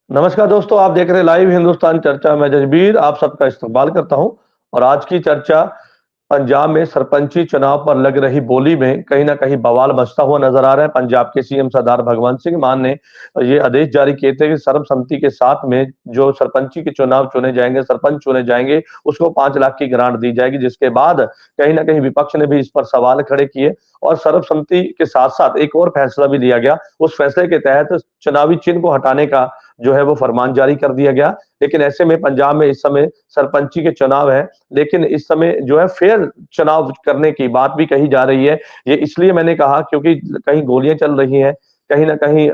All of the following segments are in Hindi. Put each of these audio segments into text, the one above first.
नमस्कार दोस्तों, आप देख रहे हैं लाइव हिंदुस्तान चर्चा। मैं जजबीर आप सबका इस्तकबाल करता हूं। और आज की चर्चा पंजाब में सरपंची चुनाव पर लग रही बोली में कहीं ना कहीं बवाल मचता हुआ नजर आ रहा है। पंजाब के सीएम सरदार भगवंत सिंह मान ने ये आदेश जारी किए थे कि सर्वसम्मति के साथ में जो सरपंची के चुनाव चुने जाएंगे, सरपंच चुने जाएंगे, उसको 5 लाख की ग्रांट दी जाएगी। जिसके बाद कहीं ना कहीं विपक्ष ने भी इस पर सवाल खड़े किए और सर्वसम्मति के साथ साथ एक और फैसला भी लिया गया। उस फैसले के तहत चुनावी चिन्ह को हटाने का जो है वो फरमान जारी कर दिया गया। लेकिन ऐसे में पंजाब में इस समय सरपंची के चुनाव है, लेकिन इस समय जो है फेयर चुनाव करने की बात भी कही जा रही है। ये इसलिए मैंने कहा क्योंकि कहीं गोलियां चल रही हैं, कहीं ना कहीं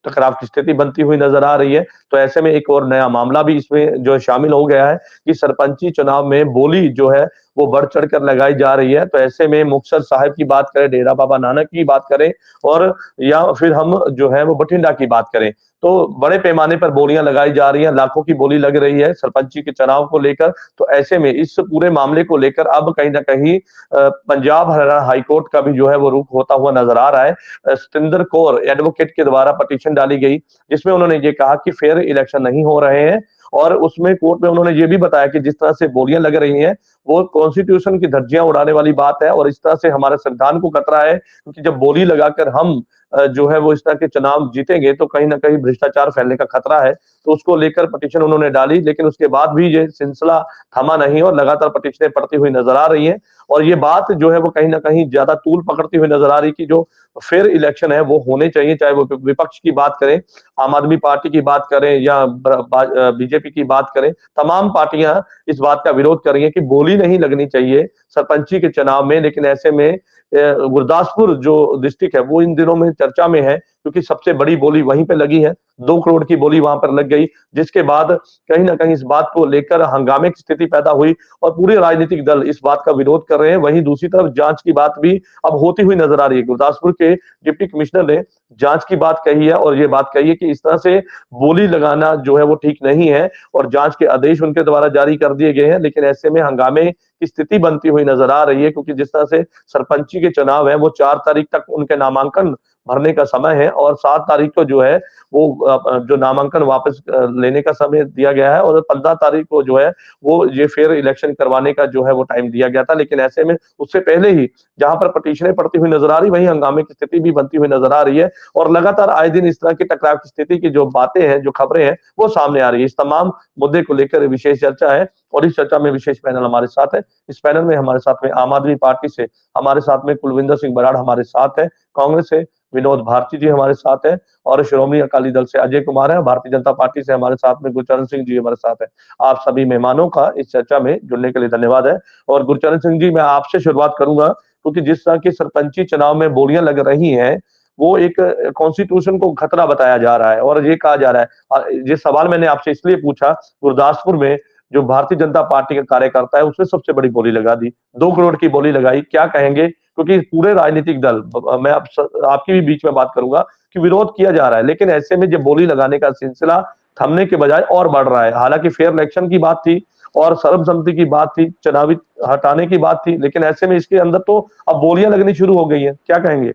टकराव की स्थिति बनती हुई नजर आ रही है। तो ऐसे में एक और नया मामला भी इसमें जो शामिल हो गया है कि सरपंची चुनाव में बोली जो है वो बढ़ चढ़ कर लगाई जा रही है। तो ऐसे में मुक्तसर साहिब की बात करें, डेरा बाबा नानक की बात करें, और या फिर हम जो है वो बठिंडा की बात करें, तो बड़े पैमाने पर बोलियां लगाई जा रही हैं, लाखों की बोली लग रही है सरपंची के चुनाव को लेकर। तो ऐसे में इस पूरे मामले को लेकर अब कहीं ना कहीं पंजाब हरियाणा हाईकोर्ट का भी जो है वो रुख होता हुआ नजर आ रहा है। सतिंदर कौर एडवोकेट के द्वारा पटिशन डाली गई, जिसमें उन्होंने ये कहा कि फेयर इलेक्शन नहीं हो रहे हैं। और उसमें कोर्ट में उन्होंने ये भी बताया कि जिस तरह से बोलियां लग रही हैं वो कॉन्स्टिट्यूशन की धज्जियां उड़ाने वाली बात है, और इस तरह से हमारे संविधान को खतरा है, क्योंकि जब बोली लगाकर हम जो है वो इस तरह के चुनाव जीतेंगे तो कहीं ना कहीं भ्रष्टाचार फैलने का खतरा है। तो उसको लेकर पटिशन उन्होंने डाली, लेकिन उसके बाद भी ये सिलसिला थमा नहीं और लगातार पटिशनें पड़ती हुई नजर आ रही हैं। और ये बात जो है वो कहीं ना कहीं ज्यादा तूल पकड़ती हुई नजर आ रही कि जो फेयर इलेक्शन है वो होने चाहिए, चाहे वो विपक्ष की बात करें, आम आदमी पार्टी की बात करें या बीजेपी की बात करें, तमाम पार्टियां इस बात का विरोध कर रही है कि बोली नहीं लगनी चाहिए सरपंची के चुनाव में। लेकिन ऐसे में गुरदासपुर जो डिस्ट्रिक्ट है वो इन दिनों में चर्चा में है, क्योंकि सबसे बड़ी बोली वहीं पे लगी है। 2 करोड़ की बोली वहां पर लग गई, जिसके बाद कहीं ना कहीं इस बात को लेकर हंगामे की स्थिति पैदा हुई और पूरे राजनीतिक दल इस बात का विरोध कर रहे हैं। वहीं दूसरी तरफ जांच की बात भी अब होती हुई नजर आ रही है। गुरदासपुर के डिप्टी कमिश्नर ने जांच की बात कही है और ये बात कही है कि इस तरह से बोली लगाना जो है वो ठीक नहीं है, और जांच के आदेश उनके द्वारा जारी कर दिए गए हैं। लेकिन ऐसे में हंगामे की स्थिति बनती हुई नजर आ रही है, क्योंकि जिस तरह से सरपंची के चुनाव है वो 4 तारीख तक उनके नामांकन भरने का समय है, और 7 तारीख को जो है वो जो नामांकन वापस लेने का समय दिया गया है, और 15 तारीख को जो है वो ये फेयर इलेक्शन करवाने का जो है वो टाइम दिया गया था। लेकिन ऐसे में उससे पहले ही जहां पर पटिशनें पड़ती हुई नजर आ रही, वहीं हंगामे की स्थिति भी बनती हुई नजर आ रही है। और लगातार आए दिन इस तरह की टकराव की स्थिति की जो बातें हैं, जो खबरें हैं, वो सामने आ रही है। इस तमाम मुद्दे को लेकर विशेष चर्चा है, और इस चर्चा में विशेष पैनल हमारे साथ है। इस पैनल में हमारे साथ में आम आदमी पार्टी से हमारे साथ में कुलविंदर सिंह बराड़ हमारे साथ है, कांग्रेस से विनोद भारती जी हमारे साथ है, और श्रोमणी अकाली दल से अजय कुमार है, भारतीय जनता पार्टी से हमारे साथ में गुरचरण सिंह जी हमारे साथ है। आप सभी मेहमानों का इस चर्चा में जुड़ने के लिए धन्यवाद है। और गुरचरण सिंह जी, मैं आपसे शुरुआत करूंगा, क्योंकि जिस तरह की सरपंची चुनाव में बोलियां लग रही हैं वो एक कॉन्स्टिट्यूशन को खतरा बताया जा रहा है, और ये कहा जा रहा है, ये सवाल मैंने आपसे इसलिए पूछा, गुरदासपुर में जो भारतीय जनता पार्टी का कार्यकर्ता है उसने सबसे बड़ी बोली लगा दी, 2 करोड़ की बोली लगाई, क्या कहेंगे? क्योंकि पूरे राजनीतिक दल, मैं आपकी भी बीच में बात करूंगा कि विरोध किया जा रहा है, लेकिन ऐसे में जब बोली लगाने का सिलसिला थमने के बजाय और बढ़ रहा है। हालांकि फेयर इलेक्शन की बात थी और सर्वसम्मति की बात थी, चुनावी हटाने की बात थी, लेकिन ऐसे में इसके अंदर तो अब बोलियां लगनी शुरू हो गई है, क्या कहेंगे?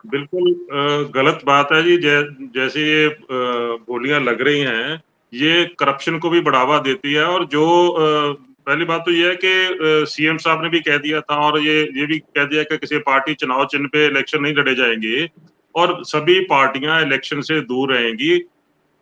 बिल्कुल गलत बात है जी। जैसे ये बोलियां लग रही हैं, ये करप्शन को भी बढ़ावा देती है। और जो पहली बात तो ये है कि सीएम साहब ने भी कह दिया था, और ये भी कह दिया कि किसी पार्टी चुनाव चिन्ह पे इलेक्शन नहीं लड़े जाएंगे, और सभी पार्टियां इलेक्शन से दूर रहेंगी।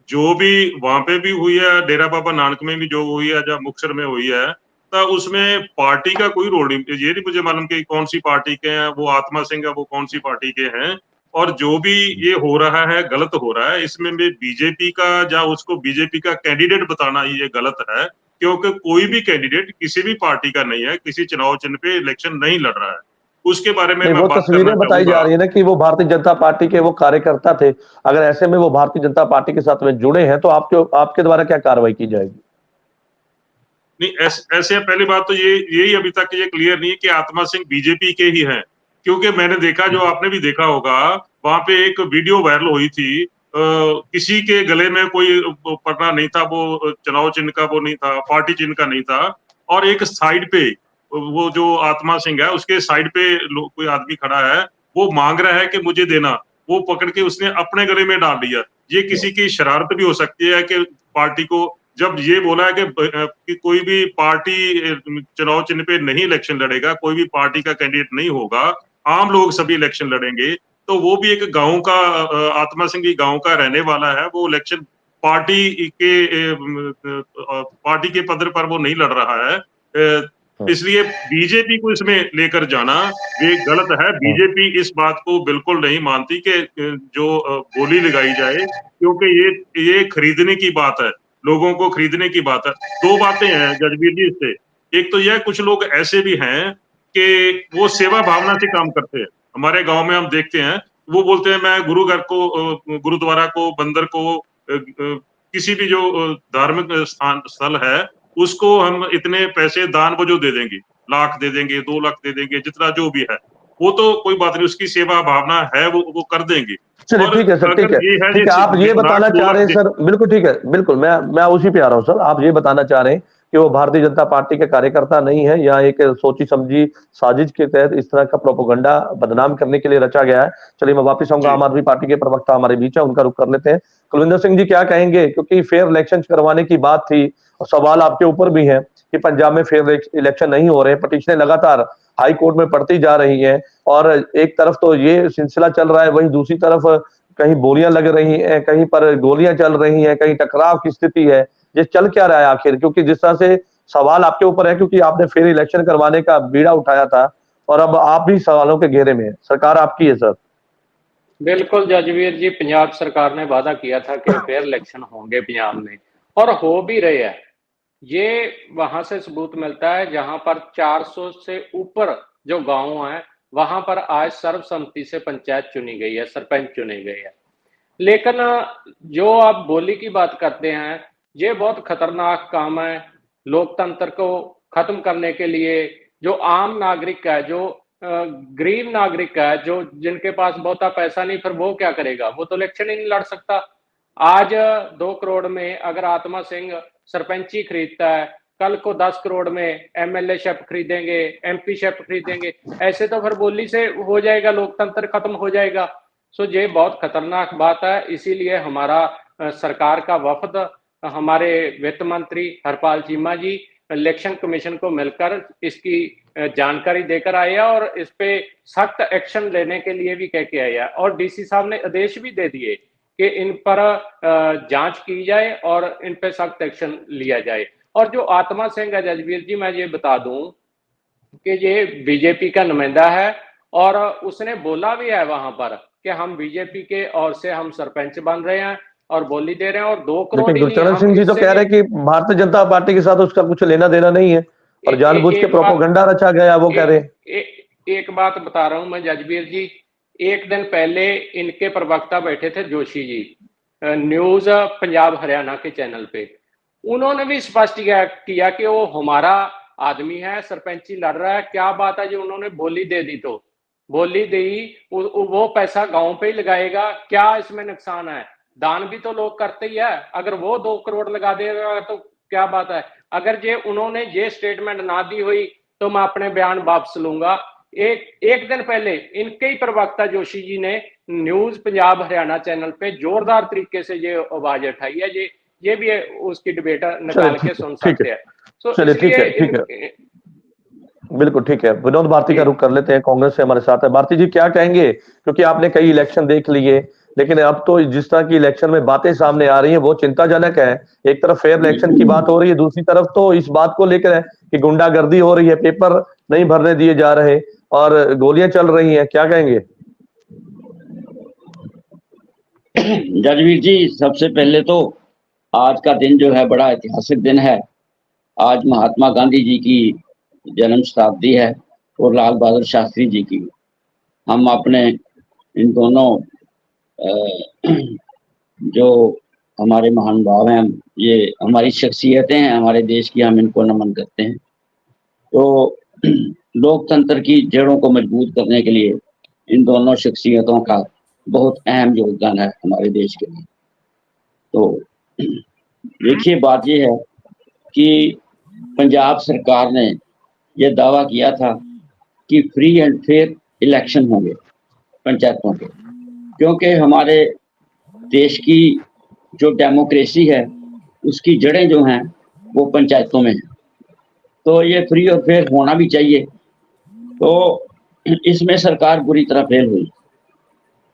जो भी वहां पे भी हुई है, डेरा बाबा नानक में भी जो हुई है, जब मुक्तसर में हुई है, तो उसमें पार्टी का कोई रोल नहीं। ये नहीं मुझे मालूम कि कौन सी पार्टी के हैं वो, आत्मा सिंह है वो कौन सी पार्टी के हैं। और जो भी ये हो रहा है गलत हो रहा है। इसमें भी बीजेपी का, या उसको बीजेपी का कैंडिडेट बताना ये गलत है, क्योंकि कोई भी कैंडिडेट किसी भी पार्टी का नहीं है, किसी चुनाव चिन्ह पे इलेक्शन नहीं लड़ रहा है। उसके बारे में नहीं, मैं वो बात करना तस्वीरें बताई जा चाहूंगा। रही है ना कि वो भारतीय जनता पार्टी के वो कार्यकर्ता थे। अगर ऐसे में वो भारतीय जनता पार्टी के साथ में जुड़े हैं तो आपके आपके द्वारा क्या कार्रवाई की जाएगी? नहीं, ऐसे पहली बात तो ये यही अभी तक ये क्लियर नहीं है कि आत्मा सिंह बीजेपी के ही हैं। क्योंकि मैंने देखा, जो आपने भी देखा होगा, वहां पे एक वीडियो वायरल हुई थी, किसी के गले में कोई पन्ना नहीं था, वो चुनाव चिन्ह का वो नहीं था, पार्टी चिन्ह का नहीं था। और एक साइड पे वो जो आत्मा सिंह है उसके साइड पे कोई आदमी खड़ा है, वो मांग रहा है कि मुझे देना। वो पकड़ के उसने अपने गले में डाल लिया। ये किसी की शरारत भी हो सकती है कि पार्टी को जब ये बोला है कि कोई भी पार्टी चुनाव चिन्ह पे नहीं इलेक्शन लड़ेगा, कोई भी पार्टी का कैंडिडेट नहीं होगा, आम लोग सभी इलेक्शन लड़ेंगे, तो वो भी एक गाँव का आत्मा सिंह भी गाँव का रहने वाला है, वो इलेक्शन पार्टी के पद पर वो नहीं लड़ रहा है। इसलिए बीजेपी को इसमें लेकर जाना ये गलत है। बीजेपी इस बात को बिल्कुल नहीं मानती कि जो बोली लगाई जाए, क्योंकि ये खरीदने की बात है, लोगों को खरीदने की बात है। दो बातें हैं जजबीर जी इससे, एक तो यह कुछ लोग ऐसे भी हैं कि वो सेवा भावना से काम करते हैं। हमारे गांव में हम देखते हैं, वो बोलते हैं मैं गुरुद्वारा को, मंदिर को, किसी भी जो धार्मिक स्थल है उसको हम इतने पैसे दान वजों दे देंगे, लाख दे देंगे, 2 लाख दे देंगे, जितना जो भी है, वो तो कोई बात नहीं, उसकी सेवा भावना है, वो कर देंगे। चलिए ठीक है सर, ठीक है, ठीक है। आप ये बताना चाह रहे हैं सर, बिल्कुल ठीक है, बिल्कुल मैं उसी पे आ रहा हूँ सर। आप ये बताना चाह रहे हैं कि वो भारतीय जनता पार्टी के कार्यकर्ता नहीं है, या एक सोची समझी साजिश के तहत इस तरह का प्रोपोगंडा बदनाम करने के लिए रचा गया है। चलिए मैं वापस आऊंगा, आम आदमी पार्टी के प्रवक्ता हमारे बीच है, उनका रुख कर लेते हैं। कुलविंदर सिंह जी क्या कहेंगे, क्योंकि फेयर इलेक्शन करवाने की बात थी और सवाल आपके ऊपर भी है कि पंजाब में फेयर इलेक्शन नहीं हो रहे, पटिशनें लगातार हाई कोर्ट में पड़ती जा रही हैं, और एक तरफ तो ये सिलसिला चल रहा है, वहीं दूसरी तरफ कहीं बोलियां लग रही हैं, कहीं पर गोलियां चल रही हैं, कहीं टकराव की स्थिति है। ये चल क्या रहा है आखिर? क्योंकि जिस तरह से सवाल आपके ऊपर है, क्योंकि आपने फेयर इलेक्शन करवाने का बीड़ा उठाया था और अब आप भी सवालों के घेरे में है, सरकार आपकी है सर। बिल्कुल जजवीर जी, पंजाब सरकार ने वादा किया था कि फेयर इलेक्शन होंगे पंजाब में, और हो भी रहे हैं। ये वहां से सबूत मिलता है जहां पर 400 से ऊपर जो गांव हैं वहां पर आज सर्वसम्मति से पंचायत चुनी गई है, सरपंच चुने गए हैं। लेकिन जो आप बोली की बात करते हैं, ये बहुत खतरनाक काम है। लोकतंत्र को खत्म करने के लिए जो आम नागरिक है, जो गरीब नागरिक है, जो जिनके पास बहुता पैसा नहीं, फिर वो क्या करेगा? वो तो इलेक्शन ही नहीं लड़ सकता। आज 2 करोड़ में अगर आत्मा सिंह सरपंची खरीदता है, कल को 10 करोड़ में एमएलए शिप खरीदेंगे, एमपी शिप खरीदेंगे, ऐसे तो फिर बोली से हो जाएगा, लोकतंत्र खत्म हो जाएगा। सो ये बहुत खतरनाक बात है। इसीलिए हमारा सरकार का वफद, हमारे वित्त मंत्री हरपाल चीमा जी इलेक्शन कमीशन को मिलकर इसकी जानकारी देकर आए और इस पे सख्त एक्शन लेने के लिए भी कह के आया, और डीसी साहब ने आदेश भी दे दिए कि इन पर जांच की जाए और इन पे सख्त एक्शन लिया जाए। और जो आत्मा सिंह है जजवीर जी, मैं ये बता दूं कि ये बीजेपी का नुमाइंदा है, और उसने बोला भी है वहां पर कि हम बीजेपी के ओर से हम सरपंच बन रहे हैं और बोली दे रहे हैं, और 2 करोड़ लेकिन गुरचरण सिंह जी तो कह रहे हैं कि भारतीय जनता पार्टी के साथ उसका कुछ लेना देना नहीं है और जानबूझ के प्रोपोगंडा रचा गया, वो कह रहे हैं। एक बात बता रहा हूं मैं जजबीर जी, एक दिन पहले इनके प्रवक्ता बैठे थे जोशी जी, न्यूज पंजाब हरियाणा के चैनल पे, उन्होंने भी स्पष्ट किया कि वो हमारा आदमी है, सरपंची लड़ रहा है। क्या बात है जो उन्होंने बोली दे दी, तो बोली दी, वो पैसा गांव पे ही लगाएगा, क्या इसमें नुकसान है? दान भी तो लोग करते ही है। अगर वो 2 करोड़ लगा देगा तो क्या बात है? अगर ये उन्होंने ये स्टेटमेंट ना दी हुई तो मैं अपने बयान वापस लूंगा। एक दिन पहले इनके ही प्रवक्ता जोशी जी ने न्यूज पंजाब हरियाणा चैनल पे जोरदार तरीके से ये आवाज उठाई है। ये भी उसकी डिबेट निकाल के सुन सकते हैं। चलिए ठीक है, ठीक है, बिल्कुल ठीक है। विनोद भारती का रुख कर लेते हैं, कांग्रेस से हमारे साथ है। भारती जी क्या कहेंगे, क्योंकि आपने कई इलेक्शन देख लिए, लेकिन अब तो जिस तरह की इलेक्शन में बातें सामने आ रही हैं वो चिंताजनक है। एक तरफ फेयर इलेक्शन की बात हो रही है, दूसरी तरफ तो इस बात को लेकर है कि गुंडागर्दी हो रही है, पेपर नहीं भरने दिए जा रहे और गोलियां चल रही हैं, क्या कहेंगे? जजवीर जी, सबसे पहले तो आज का दिन जो है बड़ा ऐतिहासिक दिन है। आज महात्मा गांधी जी की जन्म शताब्दी है और लाल बहादुर शास्त्री जी की। हम अपने इन दोनों जो हमारे महान भाव हैं, ये हमारी शख्सियतें हैं हमारे देश की, हम इनको नमन करते हैं। तो लोकतंत्र की जड़ों को मजबूत करने के लिए इन दोनों शख्सियतों का बहुत अहम योगदान है हमारे देश के लिए। तो देखिए, बात ये है कि पंजाब सरकार ने यह दावा किया था कि फ्री एंड फेयर इलेक्शन होंगे पंचायतों के, क्योंकि हमारे देश की जो डेमोक्रेसी है उसकी जड़ें जो हैं वो पंचायतों में हैं। तो ये फ्री और फेयर होना भी चाहिए। तो इसमें सरकार बुरी तरह फेल हुई।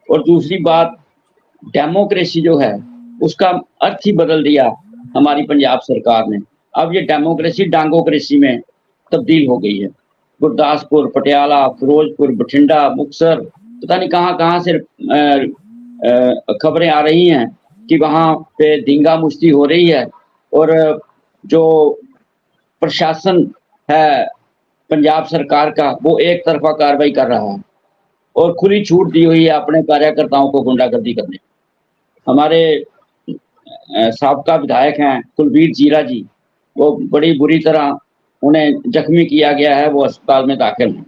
और दूसरी बात, डेमोक्रेसी जो है उसका अर्थ ही बदल दिया हमारी पंजाब सरकार ने। अब ये डेमोक्रेसी डांगोक्रेसी में तब्दील हो गई है। गुरदासपुर, पटियाला, फिरोजपुर, बठिंडा, मुक्तसर, पता नहीं कहाँ से खबरें आ रही हैं कि वहाँ पे दंगा मुश्ती हो रही है और जो प्रशासन है पंजाब सरकार का वो एक तरफा कार्रवाई कर रहा है और खुली छूट दी हुई है अपने कार्यकर्ताओं को गुंडागर्दी करने। हमारे साबका विधायक हैं कुलबीर जीरा जी, वो बड़ी बुरी तरह उन्हें जख्मी किया गया है, वो अस्पताल में दाखिल हैं।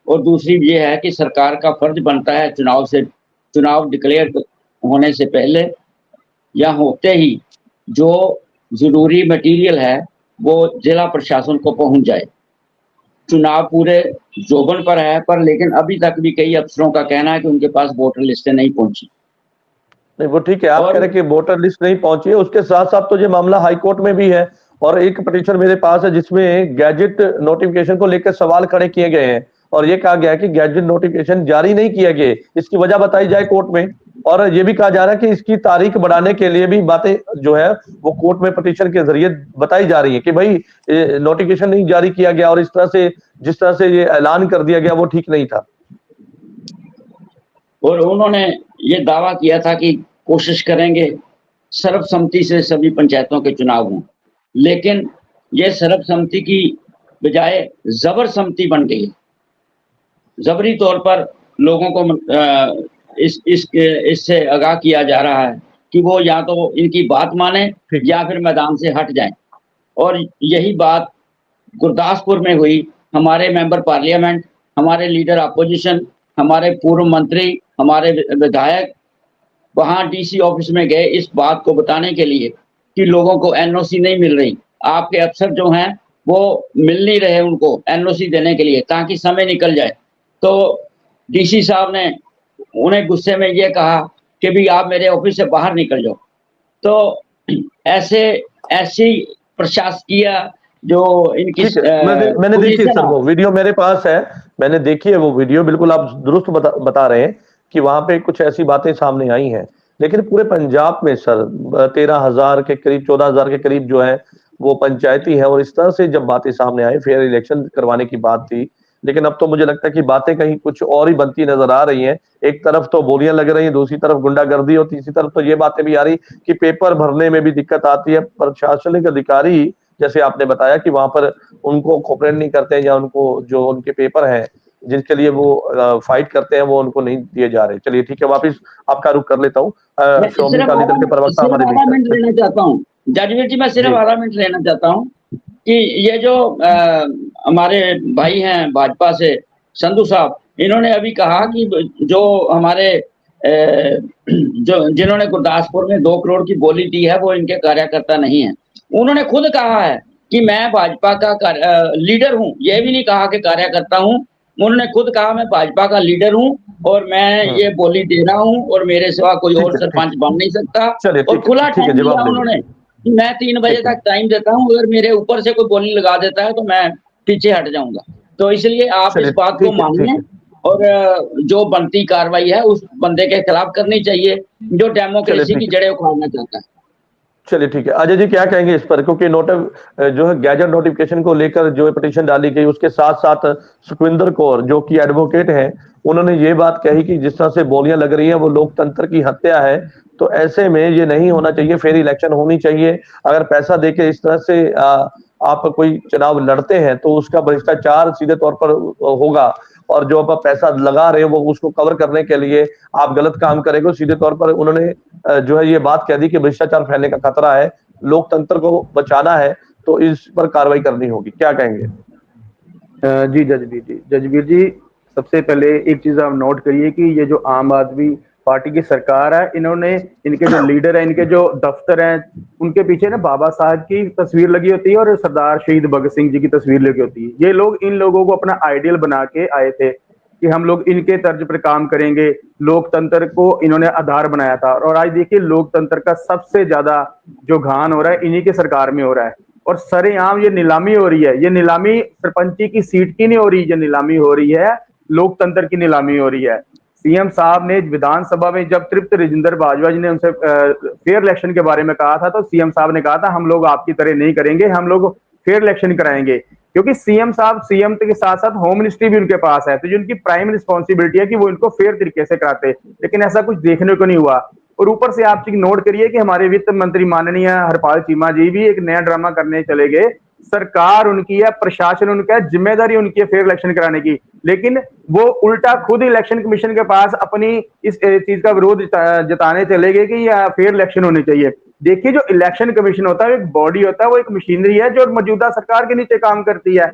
और दूसरी ये है कि सरकार का फर्ज बनता है चुनाव डिक्लेयर होने से पहले या होते ही जो जरूरी मटेरियल है वो जिला प्रशासन को पहुंच जाए। चुनाव पूरे जोबन पर है, पर लेकिन अभी तक भी कई अफसरों का कहना है कि उनके पास वोटर लिस्टें नहीं पहुंची। नहीं वो ठीक है, आप कह रहे हैं कि वोटर लिस्ट नहीं पहुंची है, उसके साथ साथ तो ये मामला हाई कोर्ट में भी है और एक पिटीशन मेरे पास है जिसमें गैजेट नोटिफिकेशन को लेकर सवाल खड़े किए गए हैं और ये कहा गया है कि गैजेट नोटिफिकेशन जारी नहीं किया गया, इसकी वजह बताई जाए कोर्ट में। और ये भी कहा जा रहा है कि इसकी तारीख बढ़ाने के लिए भी बातें जो है वो कोर्ट में पिटीशन के जरिए बताई जा रही है कि भाई नोटिफिकेशन नहीं जारी किया गया और इस तरह से जिस तरह से ये ऐलान कर दिया गया वो ठीक नहीं था। और उन्होंने ये दावा किया था कि कोशिश करेंगे सर्वसम्मति से सभी पंचायतों के चुनाव हों, लेकिन ये सर्वसम्मति की बजाय जबरसम्मति बन गई है। जबरी तौर पर लोगों को इससे आगाह किया जा रहा है कि वो या तो इनकी बात माने या फिर मैदान से हट जाएं। और यही बात गुरदासपुर में हुई। हमारे मेंबर पार्लियामेंट, हमारे लीडर अपोजिशन, हमारे पूर्व मंत्री, हमारे विधायक वहां डीसी ऑफिस में गए इस बात को बताने के लिए कि लोगों को एनओसी नहीं मिल रही, आपके अफसर जो हैं वो मिल नहीं रहे उनको एनओसी देने के लिए ताकि समय निकल जाए। तो डीसी साहब ने उन्हें गुस्से में ये कहा कि भी आप मेरे ऑफिस से बाहर निकल जाओ। तो ऐसी प्रशासकीय जो इनकी मैंने देखी सर, वो वीडियो मेरे पास है, मैंने देखी है वो वीडियो, बिल्कुल आप दुरुस्त बता रहे हैं कि वहां पे कुछ ऐसी बातें सामने आई हैं। लेकिन पूरे पंजाब में सर 13,000 के करीब 14,000 के करीब जो है वो पंचायती है और इस तरह से जब बातें सामने आई, फेयर इलेक्शन करवाने की बात थी, लेकिन अब तो मुझे लगता है कि बातें कहीं कुछ और ही बनती नजर आ रही हैं। एक तरफ तो बोलियां लग रही हैं, दूसरी तरफ गुंडागर्दी और तीसरी तरफ तो ये बातें भी आ रही कि पेपर भरने में भी दिक्कत आती है। प्रशासनिक अधिकारी जैसे आपने बताया कि वहां पर उनको कोऑपरेट नहीं करते हैं या उनको जो उनके पेपर हैं जिनके लिए वो फाइट करते हैं वो उनको नहीं दिए जा रहे। चलिए ठीक है, वापिस आपका रुख कर लेता हूँ। श्रोमणी अकाली दल के प्रवक्ता हमारे मिनट लेना चाहता हूँ जजवीर जी, मैं सिर्फ आधा मिनट लेना चाहता हूँ कि ये जो हमारे भाई हैं भाजपा से संधू साहब, इन्होंने अभी कहा कि जो हमारे जिन्होंने गुरदासपुर में 2 करोड़ की बोली दी है वो इनके कार्यकर्ता नहीं है। उन्होंने खुद कहा है कि मैं भाजपा का लीडर हूँ, ये भी नहीं कहा कि कार्यकर्ता हूँ। उन्होंने खुद कहा मैं भाजपा का लीडर हूँ और मैं ये बोली दे रहा हूँ और मेरे सिवा कोई और सरपंच बन नहीं सकता। और खुला टाइम दिया उन्होंने, मैं 3 बजे तक टाइम देता हूँ, अगर मेरे ऊपर से कोई बोली लगा देता है तो मैं पीछे हट जाऊंगा। तो इसलिए आप इस बात को मानिए और जो बनती कार्रवाई है उस बंदे के खिलाफ करनी चाहिए जो डेमोक्रेसी की जड़ें उखाड़ना चाहता है। चलिए ठीक है, अजय जी क्या कहेंगे इस पर, क्योंकि जो है गैजेट नोटिफिकेशन को लेकर जो पिटीशन डाली गई उसके साथ साथ सुखविंदर कौर जो कि एडवोकेट हैं, उन्होंने ये बात कही कि जिस तरह से बोलियां लग रही हैं वो लोकतंत्र की हत्या है, तो ऐसे में ये नहीं होना चाहिए, फेयर इलेक्शन होनी चाहिए। अगर पैसा देके इस तरह से आप कोई चुनाव लड़ते हैं तो उसका भ्रष्टाचार सीधे तौर पर होगा और जो आप पैसा लगा रहे हो वो उसको कवर करने के लिए आप गलत काम करेंगे। सीधे तौर पर उन्होंने जो है ये बात कह दी कि भ्रष्टाचार फैलने का खतरा है, लोकतंत्र को बचाना है, तो इस पर कार्रवाई करनी होगी। क्या कहेंगे? जी जजबीर जी, सबसे पहले एक चीज आप नोट करिए कि ये जो आम आदमी पार्टी की सरकार है, इन्होंने इनके जो लीडर है, इनके जो दफ्तर हैं, उनके पीछे ना बाबा साहब की तस्वीर लगी होती है और सरदार शहीद भगत सिंह जी की तस्वीर लगी होती है। ये लोग इन लोगों को अपना आइडियल बना के आए थे कि हम लोग इनके तर्ज पर काम करेंगे, लोकतंत्र को इन्होंने आधार बनाया था। और आज देखिए लोकतंत्र का सबसे ज्यादा जो घान हो रहा है इन्हीं की सरकार में हो रहा है। और सरेआम ये नीलामी हो रही है, ये नीलामी सरपंची की सीट की नहीं हो रही, ये नीलामी हो रही है लोकतंत्र की नीलामी हो रही है। सीएम साहब ने विधानसभा में जब तृप्त राजेंद्र बाजवा जी ने उनसे फेयर इलेक्शन के बारे में कहा था, तो सीएम साहब ने कहा था हम लोग आपकी तरह नहीं करेंगे, हम लोग फेयर इलेक्शन कराएंगे। क्योंकि सीएम साहब सीएम के साथ साथ होम मिनिस्ट्री भी उनके पास है, तो जो उनकी प्राइम रिस्पॉन्सिबिलिटी है कि वो इनको फेयर तरीके से कराते, लेकिन ऐसा कुछ देखने को नहीं हुआ। और ऊपर से आप नोट करिए कि हमारे वित्त मंत्री माननीय हरपाल चीमा जी भी एक नया ड्रामा करने चले गए। सरकार उनकी है, प्रशासन उनका है, जिम्मेदारी उनकी है फेयर इलेक्शन कराने की, लेकिन वो उल्टा खुद इलेक्शन कमीशन के पास अपनी इस चीज का विरोध जताने चले गए कि यह फेयर इलेक्शन होने चाहिए। देखिए जो इलेक्शन कमीशन होता है एक बॉडी होता है, वो एक मशीनरी है जो मौजूदा सरकार के नीचे काम करती है,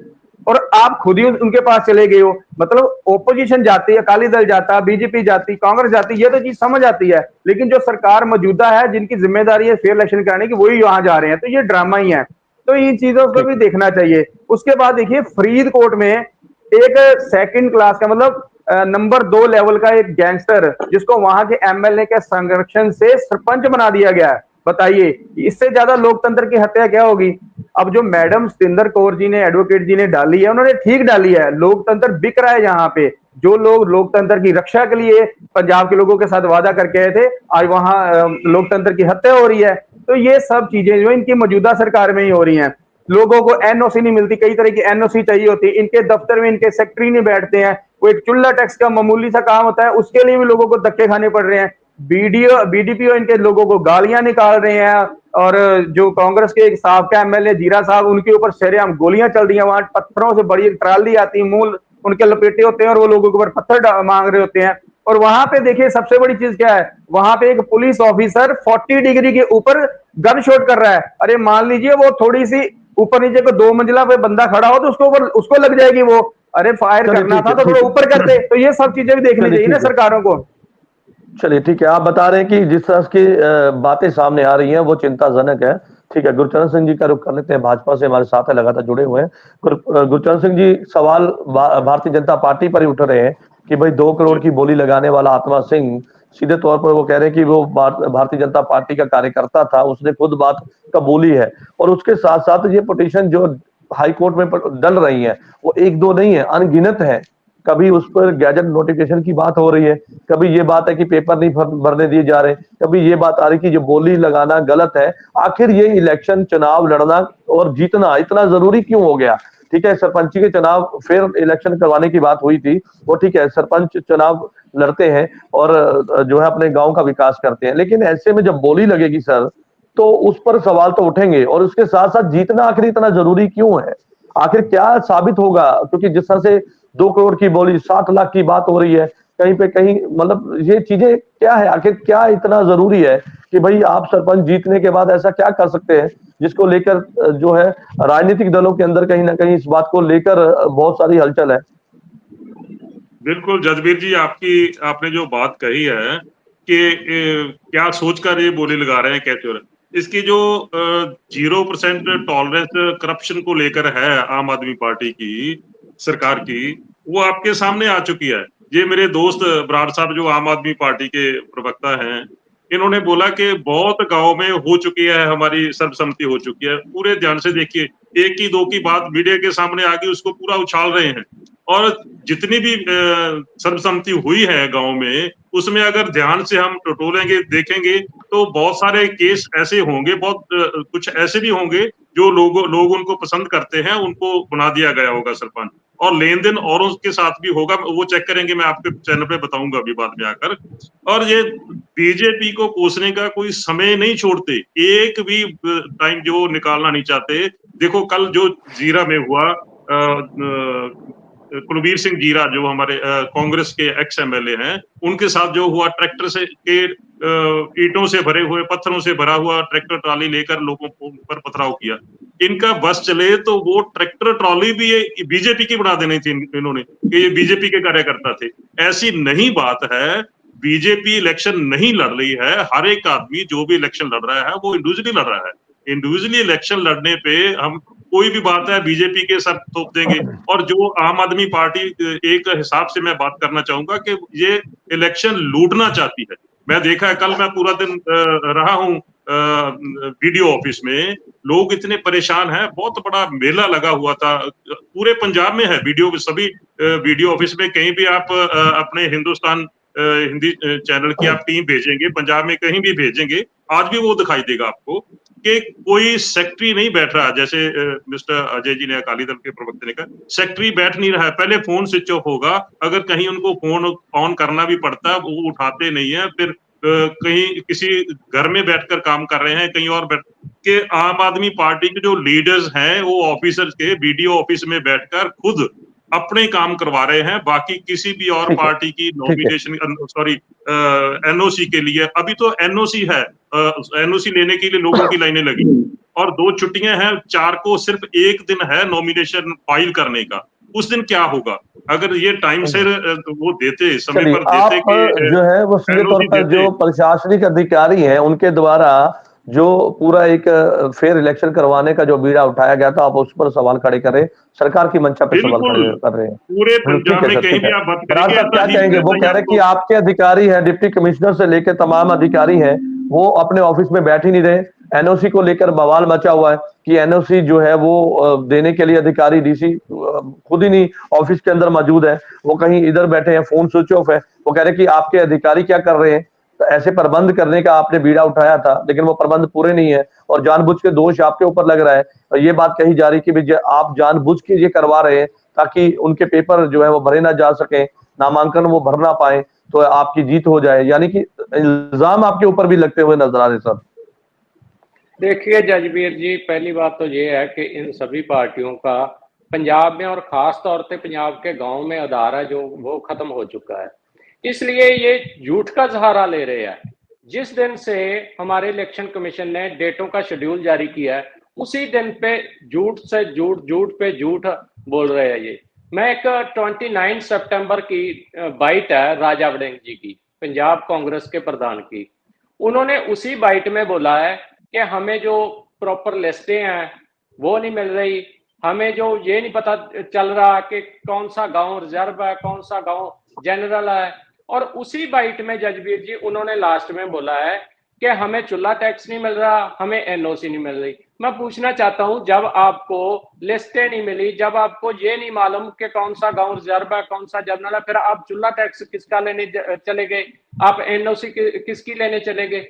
और आप खुद ही उनके पास चले गए हो। मतलब ओपोजिशन जाती है, अकाली दल जाता, बीजेपी जाती, कांग्रेस जाती, ये तो चीज समझ आती है, लेकिन जो सरकार मौजूदा है जिनकी जिम्मेदारी है फेयर इलेक्शन कराने की, वही वहां जा रहे हैं, तो ये ड्रामा ही है। तो इन चीजों को भी देखना चाहिए। उसके बाद देखिए फरीदकोट में एक सेकंड क्लास का मतलब नंबर 2 लेवल का एक गैंगस्टर जिसको वहां के एमएलए के संरक्षण से सरपंच बना दिया गया है। बताइए इससे ज्यादा लोकतंत्र की हत्या क्या होगी। अब जो मैडम सतिंदर कौर जी ने, एडवोकेट जी ने डाली है, उन्होंने ठीक डाली है। लोकतंत्र बिक रहा है यहाँ पे। जो लोग लोकतंत्र की रक्षा के लिए पंजाब के लोगों के साथ वादा करके आए थे, आज वहां लोकतंत्र की हत्या हो रही है। तो ये सब चीजें जो इनकी मौजूदा सरकार में ही हो रही हैं। लोगों को एनओसी नहीं मिलती, कई तरह की एनओसी चाहिए होती है। इनके दफ्तर में इनके सेक्रेटरी नहीं बैठते हैं, वो एक चूल्हा टैक्स का मामूली सा काम होता है, उसके लिए भी लोगों को धक्के खाने पड़ रहे हैं। बीडीपीओ इनके लोगों को गालियां निकाल रहे हैं, और जो कांग्रेस के एक साहबका एमएलए जीरा साहब, उनके ऊपर शरेआम गोलियां चल रही हैं। वहां पत्थरों से बड़ी एक ट्राली आती है, मूल उनके लपेटे होते हैं और वो लोगों के ऊपर पत्थर मांग रहे होते हैं। और वहां पे देखिए सबसे बड़ी चीज क्या है, वहां पे एक पुलिस ऑफिसर 40 डिग्री के ऊपर गन शॉट कर रहा है। अरे मान लीजिए वो थोड़ी सी ऊपर नीचे को 2 मंजिला पे बंदा खड़ा हो तो उसको ऊपर उसको लग जाएगी वो। अरे फायर करना था तो थोड़ा ऊपर करते। तो ये सब चीजें भी देखनी चाहिए ना सरकारों को। चलिए ठीक है, आप बता रहे हैं कि जिस तरह की बातें सामने आ रही हैं वो चिंताजनक है। ठीक है, गुरचरण सिंह जी का रुख कर लेते हैं, भाजपा से हमारे साथ है, लगातार जुड़े हुए हैं। गुरचरण सिंह जी, सवाल भारतीय जनता पार्टी पर ही उठ रहे हैं कि भाई 2 करोड़ की बोली लगाने वाला आत्मा सिंह, सीधे तौर पर वो कह रहे हैं कि वो भारतीय जनता पार्टी का कार्यकर्ता था, उसने खुद बात कबूली है। और उसके साथ साथ ये पिटीशन जो हाई कोर्ट में डल रही है वो 1-2 नहीं है, अनगिनत है। कभी उस पर गैजेट नोटिफिकेशन की बात हो रही है, कभी ये बात है कि पेपर नहीं भरने दिए जा रहे, कभी ये बात आ रही कि जो बोली लगाना गलत है। आखिर ये इलेक्शन चुनाव लड़ना और जीतना इतना जरूरी क्यों हो गया? ठीक है, सरपंची के चुनाव फिर इलेक्शन करवाने की बात हुई थी, वो ठीक है, सरपंच चुनाव लड़ते हैं और जो है अपने गांव का विकास करते हैं, लेकिन ऐसे में जब बोली लगेगी सर, तो उस पर सवाल तो उठेंगे। और उसके साथ साथ जीतना आखिर इतना जरूरी क्यों है? आखिर क्या साबित होगा? क्योंकि जिस तरह से 2 करोड़ की बोली, 60 लाख की बात हो रही है, कहीं पे कहीं, मतलब ये चीजें क्या है? आखिर क्या इतना जरूरी है कि भाई आप सरपंच जीतने के बाद ऐसा क्या कर सकते हैं जिसको लेकर जो है राजनीतिक दलों के अंदर कहीं ना कहीं इस बात को लेकर बहुत सारी हलचल है। बिल्कुल जजबीर जी, आपने जो बात कही है कि क्या सोचकर ये बोली लगा रहे हैं, कैसे हो रहा है, इसकी जो 0% टॉलरेंस करप्शन को लेकर है आम आदमी पार्टी की सरकार की, वो आपके सामने आ चुकी है। ये मेरे दोस्त बराड़ साहब जो आम आदमी पार्टी के प्रवक्ता हैं, इन्होंने बोला कि बहुत गांव में हो चुकी है, हमारी सर्वसम्मति हो चुकी है। पूरे ध्यान से देखिए, 1 की 2 की बात मीडिया के सामने आ गई, उसको पूरा उछाल रहे हैं। और जितनी भी सर्वसम्मति हुई है गांव में, उसमें अगर ध्यान से हम टटोलेंगे, देखेंगे, तो बहुत सारे केस ऐसे होंगे, बहुत कुछ ऐसे भी होंगे जो लोग उनको पसंद करते हैं, उनको बना दिया गया होगा सरपंच। और लेन देन औरों के साथ भी होगा, वो चेक करेंगे, मैं आपके चैनल पे बताऊंगा अभी बाद में आकर। और ये बीजेपी को कोसने का कोई समय नहीं छोड़ते, एक भी टाइम जो निकालना नहीं चाहते। देखो कल जो जीरा में हुआ, कुलबीर सिंह जीरा जो हमारे कांग्रेस के एक्स एमएलए हैं, उनके साथ जो हुआ, ट्रैक्टर से के ईंटों से भरे हुए, पत्थरों से भरा हुआ ट्रैक्टर ट्रॉली लेकर लोगों पर पथराव किया। इनका बस चले तो वो ट्रैक्टर ट्रॉली भी ये बीजेपी की बना देनी थी इन्होंने, कि ये बीजेपी के कार्यकर्ता थे। ऐसी नहीं बात है, बीजेपी इलेक्शन नहीं लड़ रही है। हर एक आदमी जो भी इलेक्शन लड़ रहा है वो इंडिविजुअली लड़ रहा है। इंडिविजुअली इलेक्शन लड़ने पे हम कोई भी बात है बीजेपी के सब थोप देंगे। और जो आम आदमी पार्टी एक हिसाब से मैं बात करना चाहूंगा कि ये इलेक्शन लूटना चाहती है। मैं देखा है, कल मैं पूरा दिन रहा हूँ वीडियो ऑफिस में, लोग इतने परेशान हैं। बहुत बड़ा मेला लगा हुआ था, पूरे पंजाब में है वीडियो, सभी वीडियो ऑफिस में। कहीं भी आप अपने हिंदुस्तान हिंदी चैनल की आप टीम भेजेंगे, पंजाब में कहीं भी भेजेंगे, आज भी वो दिखाई देगा आपको कि कोई सेक्रेटरी नहीं बैठ रहा। जैसे मिस्टर अजय जी ने, अकाली दल के प्रवक्ता ने कहा, सेक्रेटरी बैठ नहीं रहा है। पहले फोन स्विच ऑफ होगा, अगर कहीं उनको फोन ऑन करना भी पड़ता है वो उठाते नहीं है। फिर कहीं किसी घर में बैठकर काम कर रहे हैं, कहीं और बैठ के। आम आदमी पार्टी के जो लीडर्स हैं वो ऑफिसर्स के वीडियो ऑफिस में बैठकर खुद अपने काम करवा रहे हैं, बाकी किसी भी और पार्टी की नॉमिनेशन, सॉरी, एनओसी के लिए। अभी तो एनओसी है, एनओसी लेने के लिए लोगों की लाइनें लगी, और 2 छुट्टियां हैं, 4 को सिर्फ 1 दिन है नॉमिनेशन फाइल करने का। उस दिन क्या होगा? अगर ये टाइम से वो देते, समय पर देते कि जो है वो सीधे तौर पर जो प्रशासनिक अधिकारी हैं उनके द्वारा जो पूरा एक फेयर इलेक्शन करवाने का जो बीड़ा उठाया गया था, आप उस पर सवाल खड़े कर रहे हैं, सरकार की मंशा पे सवाल खड़े कर रहे हैं। पूरे पंजाब में कहीं भी आप बात करेंगे, क्या कहेंगे? वो कह रहे कि आपके अधिकारी हैं, डिप्टी कमिश्नर से लेकर तमाम अधिकारी हैं, वो अपने ऑफिस में बैठ ही नहीं रहे। एनओसी को लेकर बवाल मचा हुआ है कि एनओसी जो है वो देने के लिए अधिकारी डीसी खुद ही नहीं ऑफिस के अंदर मौजूद है, वो कहीं इधर बैठे हैं, फोन स्विच ऑफ है। वो कह रहे कि आपके अधिकारी क्या कर रहे हैं? तो ऐसे प्रबंध करने का आपने बीड़ा उठाया था, लेकिन वो प्रबंध पूरे नहीं है और जानबूझ के दोष आपके ऊपर लग रहा है। और ये बात कही जा रही कि आप जानबूझ के ये करवा रहे हैं ताकि उनके पेपर जो है वो भरे ना जा सके, नामांकन वो भर ना पाए, तो आपकी जीत हो जाए। यानी कि इल्जाम आपके ऊपर भी लगते हुए नजर आ रहे सर। देखिए जजबीर जी, पहली बात तो ये है कि इन सभी पार्टियों का पंजाब में और खास तौर पे पंजाब के गांव में आधार है जो वो खत्म हो चुका है, इसलिए ये झूठ का सहारा ले रहे हैं। जिस दिन से हमारे इलेक्शन कमीशन ने डेटों का शेड्यूल जारी किया है, उसी दिन पे झूठ से झूठ, झूठ पे झूठ बोल रहे हैं ये। मैं एक 29 सितंबर की बाइट है राजा वड़िंग जी की, पंजाब कांग्रेस के प्रधान की। उन्होंने उसी बाइट में बोला है कि हमें जो प्रॉपर लिस्टें हैं वो नहीं मिल रही, हमें जो ये नहीं पता चल रहा कि कौन सा गांव रिजर्व है, कौन सा गांव जनरल है। और उसी बाइट में जजबीर जी उन्होंने लास्ट में बोला है कि हमें चूल्हा टैक्स नहीं मिल रहा, हमें एनओसी नहीं मिल रही। मैं पूछना चाहता हूं, जब आपको लिस्टें नहीं मिली, जब आपको ये नहीं मालूम कि कौन सा गांव रिजर्व है, कौन सा जनरल है, फिर आप चूल्हा टैक्स किसका लेने चले गए? आप एनओसी किसकी लेने चले गए?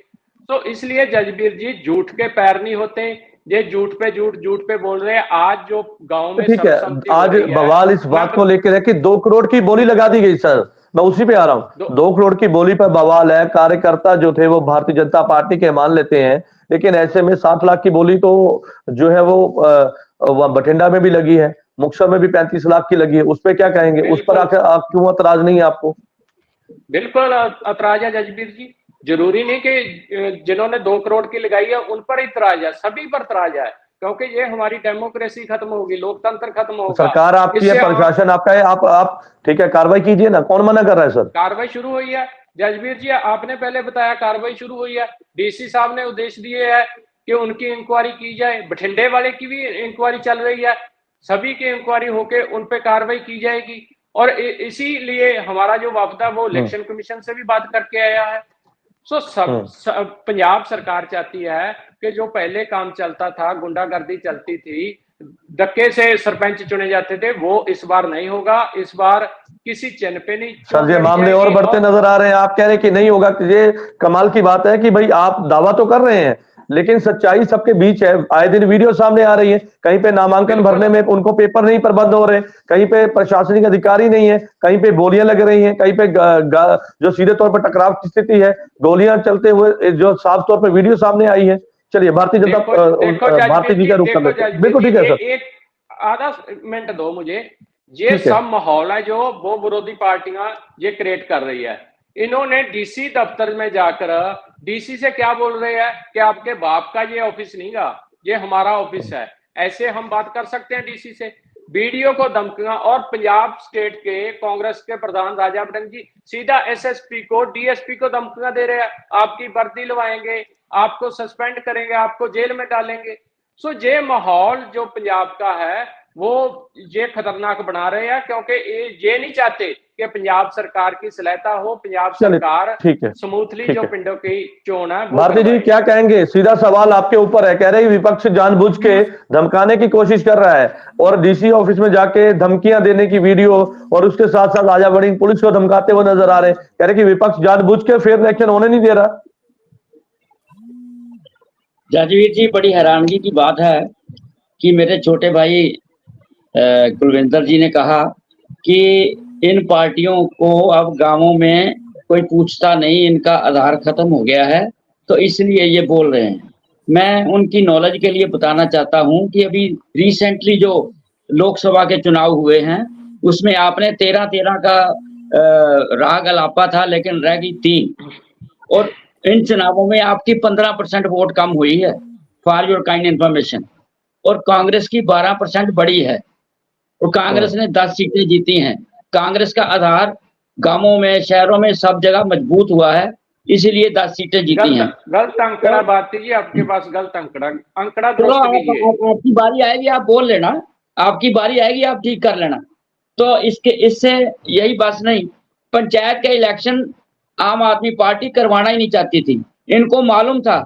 तो इसलिए जजबीर जी झूठ के पैर नहीं होते, ये झूठ पे झूठ, झूठ पे बोल रहे हैं। आज जो गांव में ठीक है, आज बवाल इस बात को लेकर है कि 2 करोड़ की बोली लगा दी गई सर। मैं उसी पे आ रहा हूँ। 2 करोड़ की बोली पर बवाल है। कार्यकर्ता जो थे वो भारतीय जनता पार्टी के मान लेते हैं, लेकिन ऐसे में 7 लाख की बोली तो जो है वो बठिंडा में भी लगी है, मुक्तसर में भी 35 लाख की लगी है। उस पर क्या कहेंगे? उस पर आकर क्यों एतराज नहीं है आपको? बिल्कुल एतराज है जजबीर जी। जरूरी नहीं कि जिन्होंने 2 करोड़ की लगाई है उन पर इतराज है, सभी पर इतराज है, क्योंकि ये हमारी डेमोक्रेसी खत्म होगी, लोकतंत्र खत्म होगा। सरकार आपकी है, प्रशासन आपका है, आप ठीक है, कार्रवाई कीजिए ना। कौन मना कर रहा है सर? कार्रवाई शुरू हुई है जजबीर जी, आपने पहले बताया कार्रवाई शुरू हुई है। डीसी साहब ने उद्देश दिए है कि उनकी इंक्वायरी की जाए, बठिंडे वाले की भी इंक्वायरी चल रही है, सभी की इंक्वायरी होके उन पे कार्रवाई की जाएगी। और इसीलिए हमारा जो वफद है वो इलेक्शन कमीशन से भी बात करके आया है। पंजाब सरकार चाहती है कि जो पहले काम चलता था, गुंडागर्दी चलती थी, धक्के से सरपंच चुने जाते थे, वो इस बार नहीं होगा। इस बार किसी चिन्ह पे नहीं। सर ये मामले और बढ़ते नजर आ रहे हैं। आप कह रहे हैं कि नहीं होगा। ये कमाल की बात है कि भाई आप दावा तो कर रहे हैं, लेकिन सच्चाई सबके बीच है। आए दिन वीडियो सामने आ रही है, कहीं पे नामांकन भरने में उनको पेपर नहीं प्रबंध हो रहे, कहीं पे प्रशासनिक अधिकारी नहीं है, कहीं पे गोलियां लग रही हैं, कहीं पे जो सीधे तौर पर टकराव की स्थिति है, गोलियां चलते हुए जो साफ तौर पर वीडियो सामने आई है। चलिए भारतीय जनता भारतीय जी का रुख कर लेते हैं। बिल्कुल ठीक है सर, एक आधा मिनट दो मुझे। ये सब माहौल है जो वो विरोधी पार्टियां ये क्रिएट कर रही है। इन्होंने डीसी दफ्तर में जाकर डीसी से क्या बोल रहे हैं कि आपके बाप का ये ऑफिस नहीं गा, ये हमारा ऑफिस है। ऐसे हम बात कर सकते हैं डीसी से? बीडीओ को धमकियां, और पंजाब स्टेट के कांग्रेस के प्रधान राजा वड़िंग जी सीधा एसएसपी को, डीएसपी को धमकियां दे रहे हैं, आपकी वर्दी लवाएंगे, आपको सस्पेंड करेंगे, आपको जेल में डालेंगे। सो ये माहौल जो पंजाब का है वो ये खतरनाक बना रहे हैं, क्योंकि ये नहीं चाहते कि पंजाब सरकार की सलाहता हो, पंजाब सरकार ठीक है, स्मूथली ठीक जो है। पिंडों की चोन है। भारती जी क्या कहेंगे? सीधा सवाल आपके ऊपर है। कह रहे हैं विपक्ष जानबूझ के धमकाने की कोशिश कर रहा है और डीसी ऑफिस में जाके धमकियां देने की वीडियो और उसके साथ साथ आजा बड़ी पुलिस को धमकाते हुए नजर आ रहे हैं। कह रहे कि विपक्ष जानबूझ के फेयर इलेक्शन होने नहीं दे रहा। जाजवीर जी, बड़ी हैरानगी की बात है कि मेरे छोटे भाई कुलविंदर जी ने कहा कि इन पार्टियों को अब गांवों में कोई पूछता नहीं, इनका आधार खत्म हो गया है, तो इसलिए ये बोल रहे हैं। मैं उनकी नॉलेज के लिए बताना चाहता हूं कि अभी रिसेंटली जो लोकसभा के चुनाव हुए हैं उसमें आपने 13-13 का राग अलापा था, लेकिन रह गई 3। और इन चुनावों में आपकी 15% वोट कम हुई है, फॉर योर काइंड इंफॉर्मेशन। और कांग्रेस की 12% बढ़ी है और कांग्रेस ने 10 सीटें जीती हैं। कांग्रेस का आधार गांवों में, शहरों में, सब जगह मजबूत हुआ है, इसीलिए 10 सीटें जीती हैं। गलत आंकड़ा भारती जी, आपके पास गलत आंकड़ा चलो आपकी बारी आएगी, आप बोल लेना, आपकी बारी आएगी, आप ठीक कर लेना। तो इससे यही बस नहीं, पंचायत के इलेक्शन आम आदमी पार्टी करवाना ही नहीं चाहती थी। इनको मालूम था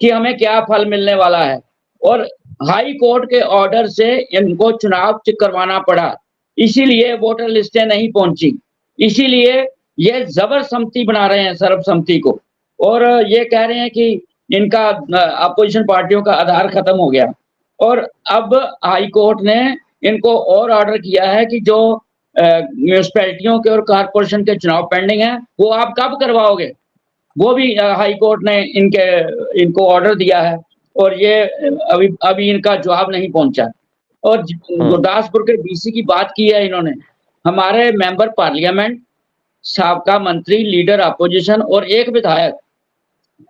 कि हमें क्या फल मिलने वाला है और हाई कोर्ट के ऑर्डर से इनको चुनाव करवाना पड़ा, इसीलिए वोटर लिस्टें नहीं पहुंची। इसीलिए ये जबरसम्मति बना रहे हैं, सर्वसम्मति को, और ये कह रहे हैं कि इनका अपोजिशन पार्टियों का आधार खत्म हो गया। और अब हाई कोर्ट ने इनको और ऑर्डर किया है कि जो म्यूनिसिपैलिटियों के और कारपोरेशन के चुनाव पेंडिंग है वो आप कब करवाओगे, वो भी हाई कोर्ट ने इनको ऑर्डर दिया है और ये अभी इनका जवाब नहीं पहुंचा। और गुरदासपुर के डीसी की बात की है इन्होंने। हमारे मेंबर पार्लियामेंट, साबका मंत्री, लीडर अपोजिशन और एक विधायक,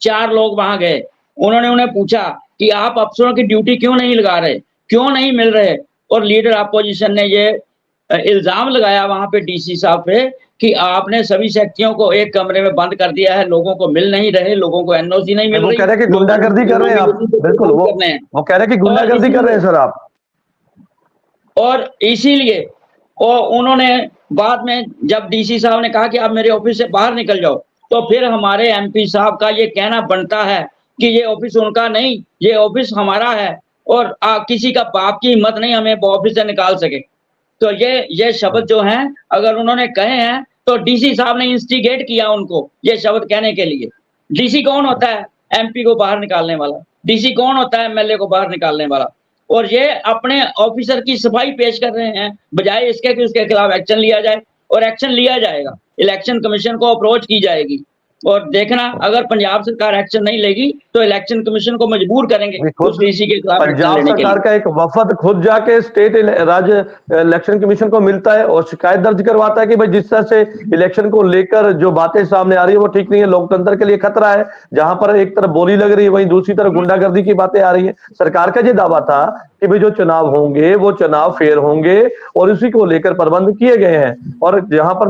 4 लोग वहां गए। उन्होंने उन्हें पूछा कि आप अफसरों की ड्यूटी क्यों नहीं लगा रहे, क्यों नहीं मिल रहे, और लीडर अपोजिशन ने ये इल्जाम लगाया वहां पे डीसी साहब पे कि आपने सभी शक्तियों को एक कमरे में बंद कर दिया है, लोगों को मिल नहीं रहे, लोगों को एनओसी नहीं मिल रही। वो कह रहे हैं कि गुंडागर्दी कर रहे हैं आप। बिल्कुल, वो कह रहे हैं कि गुंडागर्दी कर रहे हैं सर आप। और इसीलिए उन्होंने बाद में जब डीसी साहब ने कहा कि आप मेरे ऑफिस से बाहर निकल जाओ, तो फिर हमारे एमपी साहब का ये कहना बनता है कि ये ऑफिस उनका नहीं, ये ऑफिस हमारा है और किसी का बाप की हिम्मत नहीं हमें ऑफिस से निकाल सके। तो ये शब्द जो हैं अगर उन्होंने कहे हैं तो डीसी साहब ने इंस्टिगेट किया उनको ये शब्द कहने के लिए। डीसी कौन होता है? एमपी को बाहर निकालने वाला। डीसी कौन होता है? एमएलए को बाहर निकालने वाला। और ये अपने ऑफिसर की सफाई पेश कर रहे हैं, बजाय इसके कि उसके खिलाफ एक्शन लिया जाए। और एक्शन लिया जाएगा, इलेक्शन कमीशन को अप्रोच की जाएगी। और देखना, अगर पंजाब सरकार एक्शन नहीं लेगी तो इलेक्शन कमीशन को मजबूर करेंगे उस डीसी के खिलाफ एक्शन पंजाब लेने के लिए। सरकार का एक वफद खुद जाके स्टेट राज्य इलेक्शन कमीशन को मिलता है और शिकायत दर्ज करवाता है कि भाई जिस तरह से इलेक्शन को लेकर जो बातें सामने आ रही है वो ठीक नहीं है, लोकतंत्र के लिए खतरा है। जहां पर एक तरफ बोली लग रही है वहीं दूसरी तरफ गुंडागर्दी की बातें आ रही है। सरकार का ये दावा था कि भाई जो चुनाव होंगे वो चुनाव फेयर होंगे और उसी को लेकर प्रबंध किए गए हैं। और जहां पर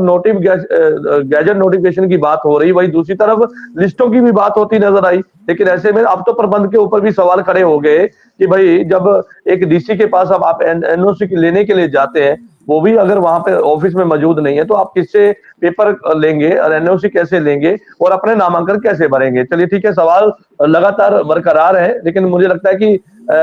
गैजेट नोटिफिकेशन की बात हो रही, वही दूसरी तरफ लिस्टों की भी बात होती नजर आई। लेकिन ऐसे में अब तो प्रबंध के ऊपर भी सवाल खड़े हो गए कि भाई जब एक डीसी के पास अब आप एनओसी लेने के लिए जाते हैं, वो भी अगर वहां पे ऑफिस में मौजूद नहीं है तो आप किससे पेपर लेंगे और एनओसी कैसे लेंगे और अपने नामांकन कैसे भरेंगे? चलिए ठीक है, सवाल लगातार बरकरार है, लेकिन मुझे लगता है कि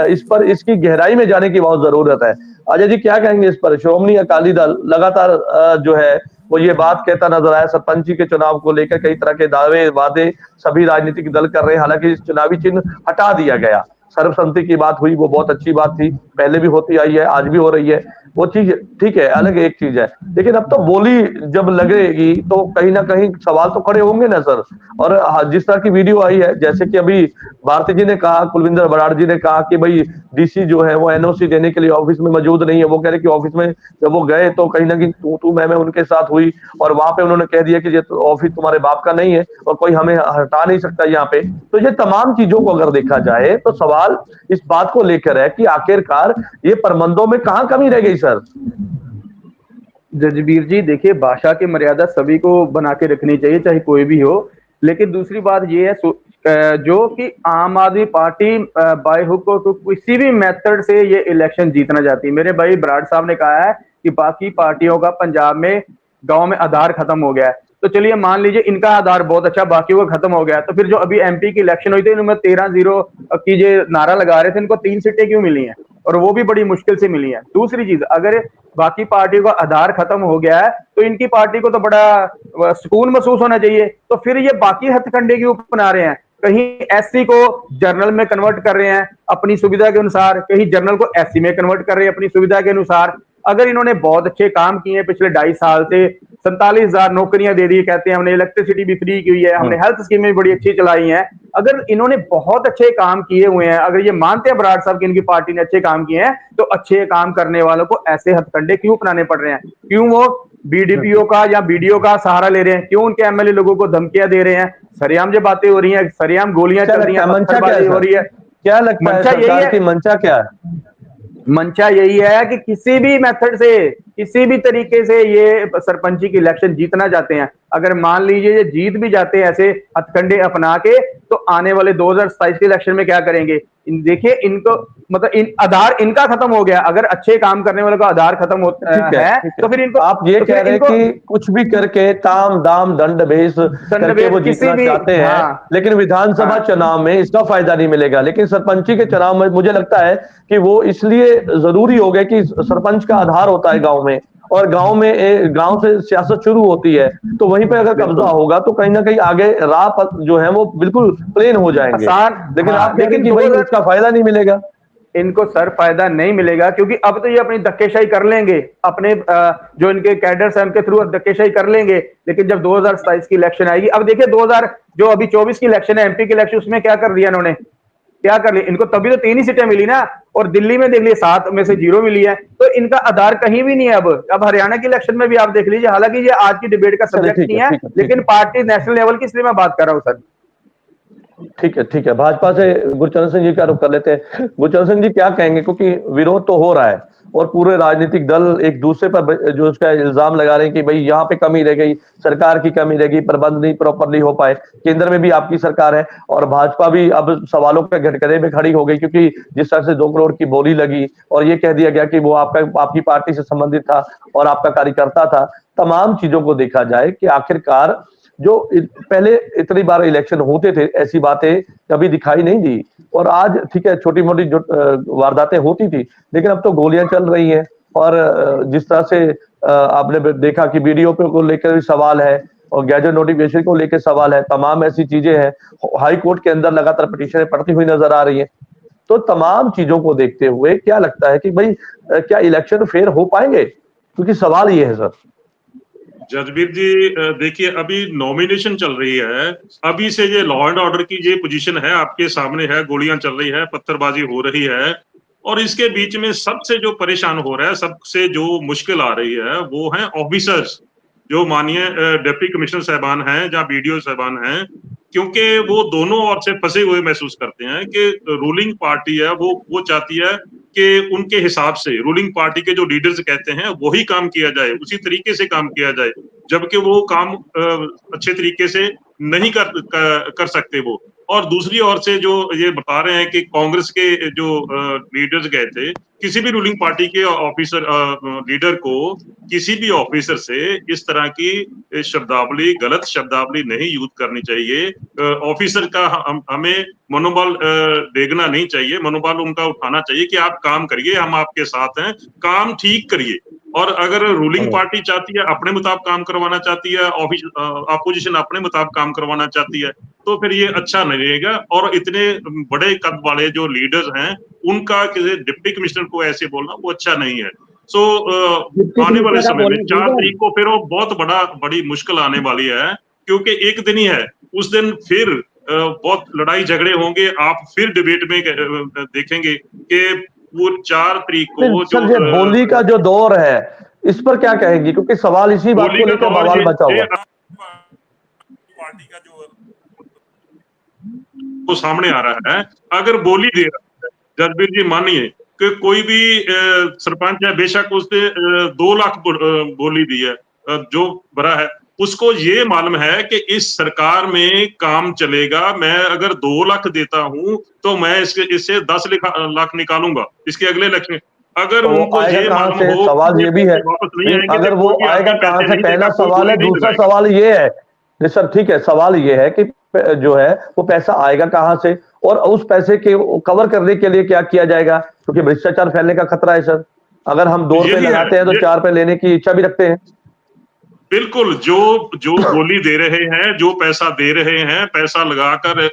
इस पर इसकी गहराई में जाने की बहुत जरूरत है। अजय जी क्या कहेंगे इस पर? श्रोमणी अकाली दल लगातार जो है वो ये बात कहता नजर आया, सरपंची के चुनाव को लेकर कई तरह के दावे वादे सभी राजनीतिक दल कर रहे हैं। हालांकि इस चुनावी चिन्ह हटा दिया गया, सर्वसम्मति की बात हुई, वो बहुत अच्छी बात थी, पहले भी होती आई है, आज भी हो रही है, वो चीज ठीक है, अलग एक चीज है। लेकिन अब तो बोली जब लगेगी तो कहीं ना कहीं सवाल तो खड़े होंगे ना सर। और जिस तरह की वीडियो आई है, जैसे कि अभी भारती जी ने कहा, कुलविंदर बराड़ जी ने कहा कि भाई डीसी जो है वो एनओसी देने के लिए ऑफिस में मौजूद नहीं है। वो कह रहे कि ऑफिस में जब वो गए तो कहीं ना कहीं तू मैं उनके साथ हुई और वहां पे उन्होंने कह दिया कि ये ऑफिस तुम्हारे बाप का नहीं है और कोई हमें हटा नहीं सकता यहाँ पे। तो ये तमाम चीजों को अगर देखा जाए तो सवाल इस बात को लेकर है कि आखिरकार ये प्रबंधों में कहां कमी रह गई सर? जजबीर जी देखिए, भाषा की मर्यादा सभी को बना के रखनी चाहिए, चाहे कोई भी हो। लेकिन दूसरी बात ये है, जो कि आम आदमी पार्टी बाय हुक और किसी भी मेथड से ये इलेक्शन जीतना चाहती है। मेरे भाई बराड़ साहब ने कहा है कि बाकी पार्टियों का पंजाब में गांव में आधार खत्म हो गया है, तो चलिए मान लीजिए इनका आधार बहुत अच्छा, बाकियों का खत्म हो गया, तो फिर जो अभी एमपी की इलेक्शन हुई थी इनमें 13-0 की जो नारा लगा रहे थे, इनको 3 सीटें क्यों मिली हैं, और वो भी बड़ी मुश्किल से मिली हैं। दूसरी चीज, अगर बाकी पार्टियों का आधार खत्म हो गया है तो इनकी पार्टी को तो बड़ा सुकून महसूस होना चाहिए, तो फिर ये बाकी हथकंडे क्यों अपना रहे हैं? कहीं एससी को जर्नल में कन्वर्ट कर रहे हैं अपनी सुविधा के अनुसार, कहीं जर्नल को एससी में कन्वर्ट कर रहे हैं अपनी सुविधा के अनुसार। अगर इन्होंने बहुत अच्छे काम किए हैं पिछले 2.5 साल से, 47,000 नौकरियां दे दी, कहते हैं हमने इलेक्ट्रिसिटी भी फ्री की हुई है, हमने हेल्थ स्कीमें बड़ी अच्छी चलाई हैं, अगर इन्होंने बहुत अच्छे काम किए हुए हैं, अगर ये मानते हैं बराड़ साहब की इनकी पार्टी ने अच्छे काम किए हैं, तो अच्छे काम करने वालों को ऐसे हथकंडे क्यों अपनाने पड़ रहे हैं? क्यों वो बीडीपीओ का या बीडीओ का सहारा ले रहे हैं? क्यों उनके एमएलए लोगों को धमकियां दे रहे हैं? सरेआम जो बातें हो रही हैं, सरेआम गोलियां चल रही हैं, पत्थरबाजी हो रही है। क्या लगता है सरकार की मंशा क्या है? मंशा यही है कि किसी भी मेथड से, किसी भी तरीके से ये सरपंची की इलेक्शन जीतना चाहते हैं। अगर मान लीजिए ये जीत भी जाते हैं ऐसे हथकंडे अपना के, तो आने वाले 2027 के इलेक्शन में क्या करेंगे? देखिए इनको मतलब आधार इनका खत्म हो गया, अगर अच्छे काम करने वालों का आधार खत्म होता है तो फिर इनको, आप ये कह रहे हैं कि कुछ भी करके ताम दाम दंड भेष करके वो जीतना चाहते हैं। हाँ। लेकिन विधानसभा चुनाव में इसका फायदा नहीं मिलेगा, लेकिन सरपंची के चुनाव में मुझे लगता है कि वो इसलिए जरूरी हो गया कि सरपंच का आधार होता है गांव में, और गांव से सियासत शुरू होती है, तो वहीं पे अगर कब्जा होगा तो कहीं ना कहीं आगे राह जो है वो बिल्कुल प्लेन हो जाएंगे। लेकिन आप कह रहे हैं कि भाई इसका फायदा नहीं मिलेगा। इनको सर फायदा नहीं मिलेगा, क्योंकि अब तो ये अपनी धक्केशाही कर लेंगे, अपने जो इनके कैडर्स हैं उनके थ्रू धक्केशाही कर लेंगे, लेकिन जब 2027 की इलेक्शन आएगी, अब देखिए 24 की इलेक्शन है, एमपी की इलेक्शन, उसमें क्या कर दिया इन्होंने? क्या कर लिया? इनको तभी तो 3 ही सीटें मिली ना, और दिल्ली में देख लीजिए 7 में से 0 मिली है, तो इनका आधार कहीं भी नहीं है। अब हरियाणा की इलेक्शन में भी आप देख लीजिए, हालांकि ये आज की डिबेट का सब्जेक्ट नहीं है, लेकिन पार्टी नेशनल लेवल की, इसलिए मैं बात कर रहा हूं सर। ठीक है, भाजपा से गुरचरण सिंह जी का रुख कर लेते हैं। गुरचरण सिंह जी क्या कहेंगे, क्योंकि विरोध तो हो रहा है और पूरे राजनीतिक दल एक दूसरे पर जो उसका इल्जाम लगा रहे हैं कि भाई यहाँ पे कमी रह गई, सरकार की कमी रह गई, प्रबंध नहीं प्रॉपरली हो पाए। केंद्र में भी आपकी सरकार है और भाजपा भी अब सवालों के घटघरे में खड़ी हो गई, क्योंकि जिस तरह से 2 करोड़ की बोली लगी और ये कह दिया गया कि वो आपकी पार्टी से संबंधित था और आपका कार्यकर्ता था। तमाम चीजों को देखा जाए कि आखिरकार जो पहले इतनी बार इलेक्शन होते थे ऐसी बातें कभी दिखाई नहीं दी, और आज ठीक है छोटी मोटी जो वारदातें होती थी, लेकिन अब तो गोलियां चल रही हैं। और जिस तरह से आपने देखा कि वीडियो पे को लेकर भी सवाल है और गैजेट नोटिफिकेशन को लेकर सवाल है, तमाम ऐसी चीजें हैं। हाई कोर्ट के अंदर लगातार पिटीशनें पड़ती हुई नजर आ रही है। तो तमाम चीजों को देखते हुए क्या लगता है कि भाई क्या इलेक्शन फेयर हो पाएंगे? क्योंकि सवाल ये है सर। जजबीर जी देखिए, अभी नॉमिनेशन चल रही है, अभी से ये लॉ एंड ऑर्डर की ये पोजीशन है आपके सामने है, गोलियां चल रही है, पत्थरबाजी हो रही है, और इसके बीच में सबसे जो परेशान हो रहा है, सबसे जो मुश्किल आ रही है, वो है ऑफिसर्स, जो माननीय डिप्टी कमिश्नर साहबान हैं या बीडीओ साहबान हैं, क्योंकि वो दोनों ओर से फंसे हुए महसूस करते हैं कि रूलिंग पार्टी है वो चाहती है कि उनके हिसाब से रूलिंग पार्टी के जो लीडर्स कहते हैं वही काम किया जाए, उसी तरीके से काम किया जाए, जबकि वो काम अच्छे तरीके से नहीं कर सकते वो। और दूसरी ओर से जो ये बता रहे हैं कि कांग्रेस के जो लीडर्स गए थे, किसी भी रूलिंग पार्टी के ऑफिसर लीडर को किसी भी ऑफिसर से इस तरह की शब्दावली, गलत शब्दावली नहीं यूज करनी चाहिए। ऑफिसर का हमें मनोबल देखना नहीं चाहिए, मनोबल उनका उठाना चाहिए कि आप काम करिए, हम आपके साथ हैं, काम ठीक करिए। और अगर रूलिंग पार्टी चाहती है अपने मुताबिक काम करवाना चाहती है, अपोजिशन अपने मुताबिक काम करवाना चाहती है, तो फिर ये अच्छा नहीं रहेगा। और इतने बड़े कद वाले जो लीडर्स हैं, उनका किसी डिप्टी कमिश्नर को ऐसे बोलना वो अच्छा नहीं है। सो आने वाले समय में 4 तारीख को फिर वो बहुत बड़ी मुश्किल आने वाली है, क्योंकि एक दिन ही है, उस दिन फिर बहुत लड़ाई झगड़े होंगे। आप फिर डिबेट में देखेंगे कि वो 4 तारीख को जो बोली का जो दौर है, इस पर क्या कहेंगी? क्योंकि सवाल इसी बात को लेकर बवाल बचा हुआ है। पार्टी का जो वो सामने आ रहा है, अगर बोली दे रहा है, जजबीर जी मानिए कि कोई भी सरपंच है, बेशक उसने 2 लाख बोली दी है जो भरा है, उसको ये मालूम है कि इस सरकार में काम चलेगा, मैं अगर 2 लाख देता हूं तो मैं इससे 10 लाख निकालूंगा इसके अगले इलेक्शन में। अगर तो उनको आएगा ये कहाँ मालूम से, हो सवाल कि ये भी है पैसे वापस नहीं भाई, आएंगे अगर तो वो कोई भी आएगा आके कहाँ पैसे से, नहीं पहला देगा, कोई सवाल है। बोली नहीं दूसरा लगाएगा। सवाल ये है, जी सर ठीक है, सवाल ये है कि जो है वो पैसा आएगा कहाँ से, और उस पैसे के कवर करने के लिए क्या किया जाएगा, क्योंकि भ्रष्टाचार फैलने का खतरा है सर। अगर हम 2 रुपए यही है लगाते हैं तो 4 रुपए लेने की इच्छा भी रखते हैं। बिल्कुल, जो जो बोली दे रहे हैं, जो पैसा दे रहे हैं, पैसा लगाकर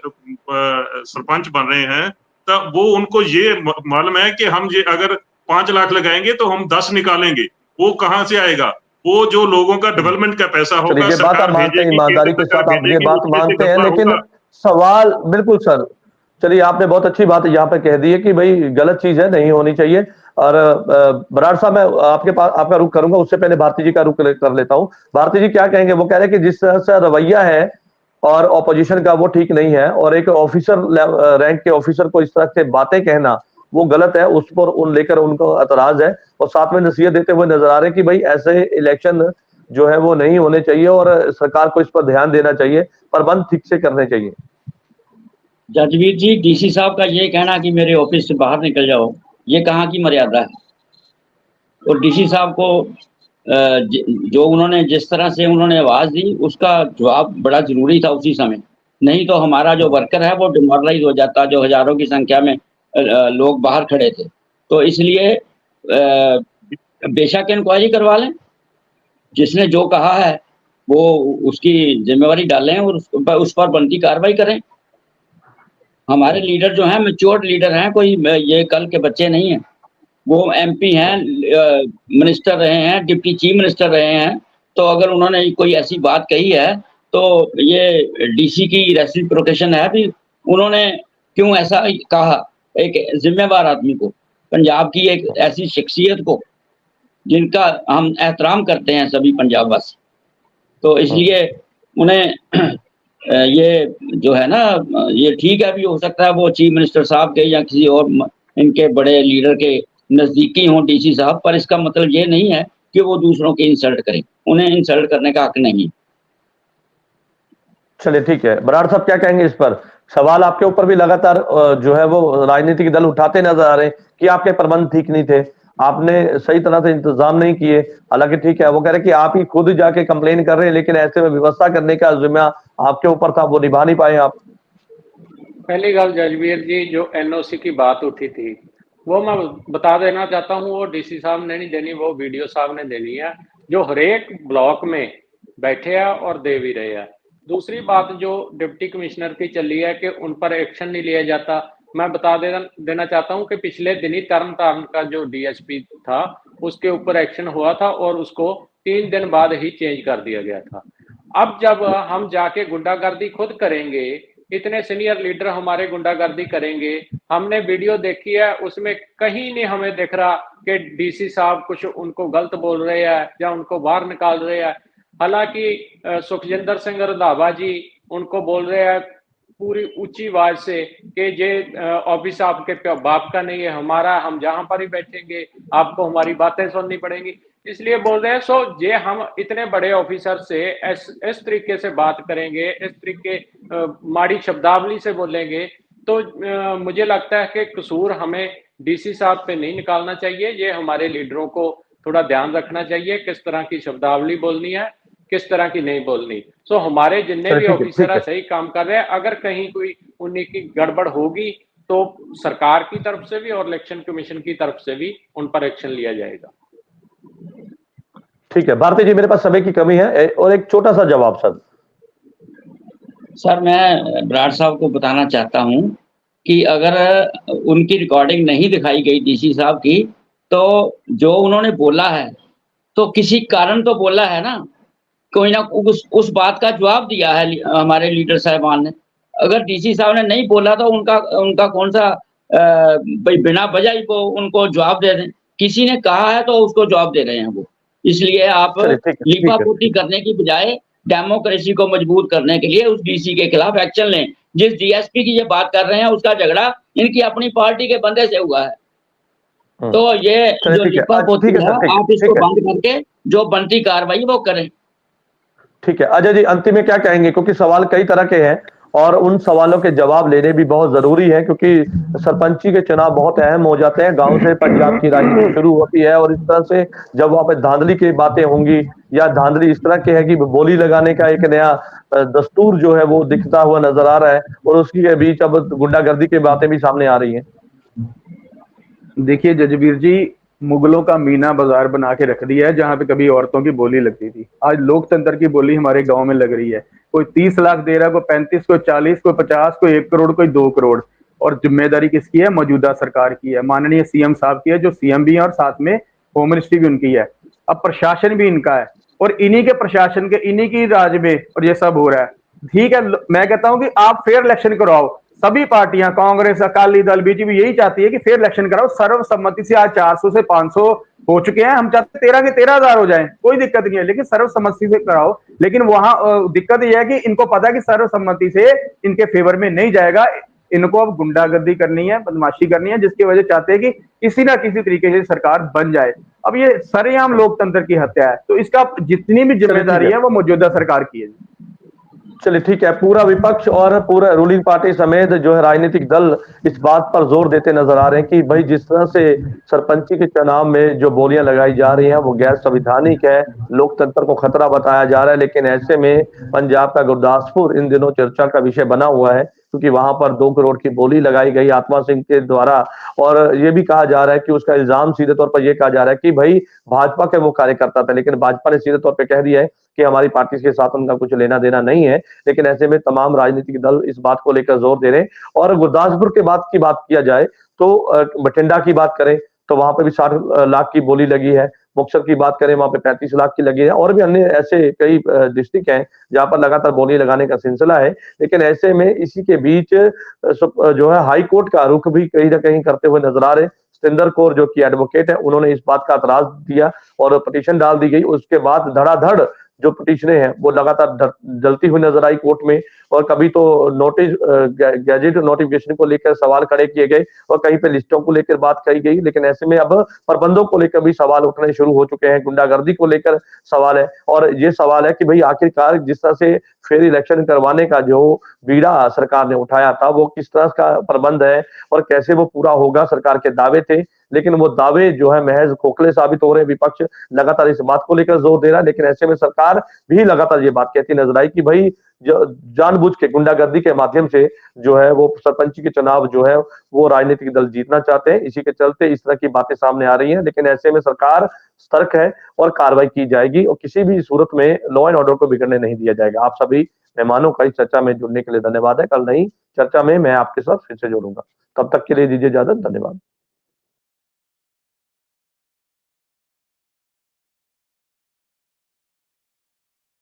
सरपंच बन रहे हैं, तब वो उनको ये मालूम है कि हम ये अगर 5 लाख लगाएंगे तो हम 10 निकालेंगे। वो कहाँ से आएगा? वो जो लोगों का डेवलपमेंट का पैसा चलिए होगा, ये बात आप सरकार मानते हैं, भेजेगी, केंद्र ईमानदारी के सरकार साथ आप ये भेजेगी, बात उसमें से मानते हैं, घपला लेकिन होगा। सवाल बिल्कुल सर, चलिए आपने बहुत अच्छी बात यहाँ पे कह दी है कि भाई गलत चीज है, नहीं होनी चाहिए। और बराड़ साहब, मैं आपके पास आपका रुख करूंगा, उससे पहले भारती जी का रुख कर लेता हूँ। भारती जी क्या कहेंगे? वो कह रहे हैं कि जिस तरह से रवैया है और ऑपोजिशन का वो ठीक नहीं है, और एक ऑफिसर रैंक के ऑफिसर को इस तरह से बातें कहना वो गलत है, उस पर उन लेकर उनको एतराज है, और साथ में नसीहत देते हुए नजर आ रहे हैं कि भाई ऐसे इलेक्शन जो है वो नहीं होने चाहिए और सरकार को इस पर ध्यान देना चाहिए, प्रबंध ठीक से करने चाहिए। जजवीर जी, डीसी साहब का ये कहना कि मेरे ऑफिस से बाहर निकल जाओ, ये कहाँ की मर्यादा है? और डीसी साहब को जो उन्होंने जिस तरह से उन्होंने आवाज दी, उसका जवाब बड़ा जरूरी था उसी समय, नहीं तो हमारा जो वर्कर है वो डिमोरलाइज हो जाता, जो हजारों की संख्या में लोग बाहर खड़े थे। तो इसलिए बेशक इंक्वायरी करवा लें, जिसने जो कहा है वो उसकी जिम्मेवारी डालें और उस पर बनती कार्रवाई करें। हमारे लीडर जो हैं मैच्योर्ड लीडर हैं, कोई ये कल के बच्चे नहीं हैं। वो एमपी हैं, मिनिस्टर रहे हैं, डिप्टी चीफ मिनिस्टर रहे हैं। तो अगर उन्होंने कोई ऐसी बात कही है तो ये डीसी की रेसिप्रोकेशन है भी, उन्होंने क्यों ऐसा कहा एक जिम्मेवार आदमी को, पंजाब की एक ऐसी शख्सियत को जिनका हम एहतराम करते हैं सभी पंजाब वासी। तो इसलिए उन्हें ये जो है ना, ये ठीक है, भी हो सकता है वो चीफ मिनिस्टर साहब के या किसी और इनके बड़े लीडर के नजदीकी हों डीसी साहब, पर इसका मतलब ये नहीं है कि वो दूसरों की इंसल्ट करें, उन्हें इंसल्ट करने का हक नहीं। चलिए ठीक है, बराड़ साहब क्या कहेंगे इस पर? सवाल आपके ऊपर भी लगातार जो है वो राजनीतिक दल उठाते नजर आ रहे हैं कि आपके प्रबंध ठीक नहीं थे, आपने सही तरह से इंतजाम नहीं किए। हालांकि ठीक है, वो कह रहे कि आप ही खुद जाके कंप्लेन कर रहे हैं, लेकिन ऐसे में व्यवस्था करने का जिम्मा आपके ऊपर था, वो निभा नहीं पाए आप। पहली गल जजवीर जी, जो एनओसी की बात उठी थी वो मैं बता देना चाहता हूँ, वो डीसी साहब ने नहीं देनी, वो वीडियो साहब ने देनी है, जो हरेक ब्लॉक में बैठे हैं और दे भी रहे हैं। दूसरी बात जो डिप्टी कमिश्नर की चली है कि उन पर एक्शन नहीं लिया जाता, मैं बता देना चाहता हूं कि पिछले दिन ही तरन तारण का जो डीएसपी था उसके ऊपर एक्शन हुआ था और उसको 3 दिन बाद ही चेंज कर दिया गया था। अब जब हम जाके गुंडागर्दी खुद करेंगे, इतने सीनियर लीडर हमारे गुंडागर्दी करेंगे, हमने वीडियो देखी है, उसमें कहीं नहीं हमें दिख रहा कि डीसी साहब कुछ उनको गलत बोल रहे हैं या उनको बाहर निकाल रहे हैं। हालांकि सुखजिंदर सिंह रंधावा जी उनको बोल रहे हैं पूरी ऊंची आवाज से कि ये ऑफिस आपके बाप का नहीं है, हमारा, हम जहां पर ही बैठेंगे आपको हमारी बातें सुननी पड़ेंगी, इसलिए बोल रहे हैं। सो ये हम इतने बड़े ऑफिसर से इस तरीके से बात करेंगे, इस तरीके माड़ी शब्दावली से बोलेंगे, तो मुझे लगता है कि कसूर हमें डीसी साहब पे नहीं निकालना चाहिए, ये हमारे लीडरों को थोड़ा ध्यान रखना चाहिए किस तरह की शब्दावली बोलनी है, किस तरह की नहीं बोलनी। सो हमारे जितने भी ऑफिसर है सही काम कर रहे हैं, अगर कहीं कोई उन्हीं की गड़बड़ होगी तो सरकार की तरफ से भी और इलेक्शन कमीशन की तरफ से भी उन पर एक्शन लिया जाएगा। ठीक है भारती जी, मेरे पास समय की कमी है और एक छोटा सा जवाब सर मैं बराड़ साहब को बताना चाहता हूं कि अगर उनकी रिकॉर्डिंग नहीं दिखाई गई डीसी साहब की, तो जो उन्होंने बोला है तो किसी कारण तो बोला है ना, कोई ना उस बात का जवाब दिया है हमारे लीडर साहबान ने। अगर डीसी साहब ने नहीं बोला तो उनका कौन सा भाई बिना वजह ही वो उनको जवाब दे दें, किसी ने कहा है तो उसको जवाब दे रहे हैं वो। इसलिए आप लीपापोती करने की बजाय डेमोक्रेसी को मजबूत करने के लिए उस डीसी के खिलाफ एक्शन लें। जिस डीएसपी की ये बात कर रहे हैं उसका झगड़ा इनकी अपनी पार्टी के बंदे से हुआ है, तो ये जो लीपापोती है आप इसको बंद करके जो बनती कार्रवाई वो करें। ठीक है अजय जी, अंतिम में क्या कहेंगे, क्योंकि सवाल कई तरह के हैं और उन सवालों के जवाब लेने भी बहुत जरूरी है, क्योंकि सरपंची के चुनाव बहुत अहम हो जाते हैं। गांव से पंजाब की राजनीति शुरू होती है और इस तरह से जब वहां पे धांधली की बातें होंगी या धांधली इस तरह की है कि बोली लगाने का एक नया दस्तूर जो है वो दिखता हुआ नजर आ रहा है, और उसकी के बीच अब गुंडागर्दी की बातें भी सामने आ रही हैं। देखिए जजबीर जी, मुगलों का मीना बाजार बना के रख दिया है जहां पे कभी औरतों की बोली लगती थी। आज लोकतंत्र की बोली हमारे गांव में लग रही है। कोई 30 लाख दे रहा है, कोई 35, कोई 40, कोई 50, कोई 1 करोड़, कोई 2 करोड़। और जिम्मेदारी किसकी है? मौजूदा सरकार की है, माननीय सीएम साहब की है, जो सीएम भी है और साथ में होम मिनिस्ट्री भी उनकी है। अब प्रशासन भी इनका है और इन्हीं के प्रशासन के, इन्हीं की राज में और ये सब हो रहा है। ठीक है, मैं कहता हूं कि आप फेयर इलेक्शन करवाओ। सभी पार्टियां, कांग्रेस, अकाली दल, बीजेपी यही चाहती है कि फेयर इलेक्शन कराओ सर्वसम्मति से। आज 400 से 500 हो चुके हैं, हम चाहते हैं 13 के 13,000 हो जाएं, कोई दिक्कत नहीं है, लेकिन सर्वसम्मति से कराओ। लेकिन वहां दिक्कत यह है कि इनको पता है कि सर्वसम्मति से इनके फेवर में नहीं जाएगा। इनको अब गुंडागर्दी करनी है, बदमाशी करनी है, जिसकी वजह चाहते हैं कि किसी ना किसी तरीके से सरकार बन जाए। अब ये सरेआम लोकतंत्र की हत्या है, तो इसका जितनी भी जिम्मेदारी है वो मौजूदा सरकार की है। चलिए ठीक है, पूरा विपक्ष और पूरा रूलिंग पार्टी समेत जो है राजनीतिक दल इस बात पर जोर देते नजर आ रहे हैं कि भाई जिस तरह से सरपंची के चुनाव में जो बोलियां लगाई जा रही हैं वो गैर संवैधानिक है, लोकतंत्र को खतरा बताया जा रहा है। लेकिन ऐसे में पंजाब का गुरदासपुर इन दिनों चर्चा का विषय बना हुआ है, क्योंकि वहां पर 2 करोड़ की बोली लगाई गई आत्मा सिंह के द्वारा। और ये भी कहा जा रहा है कि उसका इल्जाम सीधे तौर पर यह कहा जा रहा है कि भाई भाजपा के वो कार्यकर्ता थे, लेकिन भाजपा ने सीधे तौर पर कह दिया है कि हमारी पार्टी के साथ उनका कुछ लेना देना नहीं है। लेकिन ऐसे में तमाम राजनीतिक दल इस बात को लेकर जोर दे रहे हैं। और गुरदासपुर के बात की बात किया जाए तो बठिंडा की बात करें तो वहां पे भी 60 लाख की बोली लगी है। मुक्तसर की बात करें वहां पे 35 लाख की लगी है, और भी अन्य ऐसे कई डिस्ट्रिक्ट हैं जहां पर लगातार बोली लगाने का सिलसिला है। लेकिन ऐसे में इसी के बीच जो है हाई कोर्ट का रुख भी कहीं ना कहीं करते हुए नजर आ रहे हैं। सतिंदर कौर जो कि एडवोकेट है, उन्होंने इस बात का एतराज दिया और पिटीशन डाल दी गई। उसके बाद धड़ाधड़ जो पिटीशनें हैं वो लगातार जलती हुई नजर आई कोर्ट में, और कभी तो नोटिस गैजेट नोटिफिकेशन को लेकर सवाल खड़े किए गए और कहीं पे लिस्टों को लेकर बात कही गई। लेकिन ऐसे में अब प्रबंधों को लेकर भी सवाल उठने शुरू हो चुके हैं, गुंडागर्दी को लेकर सवाल है। और ये सवाल है कि भाई आखिरकार जिस तरह से फेयर इलेक्शन करवाने का जो बीड़ा सरकार ने उठाया था वो किस तरह का प्रबंध है और कैसे वो पूरा होगा। सरकार के दावे थे, लेकिन वो दावे जो है महज खोखले साबित हो रहे हैं। विपक्ष लगातार इस बात को लेकर जोर दे रहा है, लेकिन ऐसे में सरकार भी लगातार ये बात कहती नजर आई कि भाई जानबूझ के गुंडागर्दी के माध्यम से जो है वो सरपंची के चुनाव जो है वो राजनीतिक दल जीतना चाहते हैं। इसी के चलते इस तरह की बातें सामने आ रही हैं। लेकिन ऐसे में सरकार सतर्क है और कार्रवाई की जाएगी और किसी भी सूरत में लॉ एंड ऑर्डर को बिगड़ने नहीं दिया जाएगा। आप सभी मेहमानों का इस चर्चा में जुड़ने के लिए धन्यवाद है। कल नई चर्चा में मैं आपके साथ फिर से जोड़ूंगा। तब तक के लिए दीजिए इजाजत। धन्यवाद।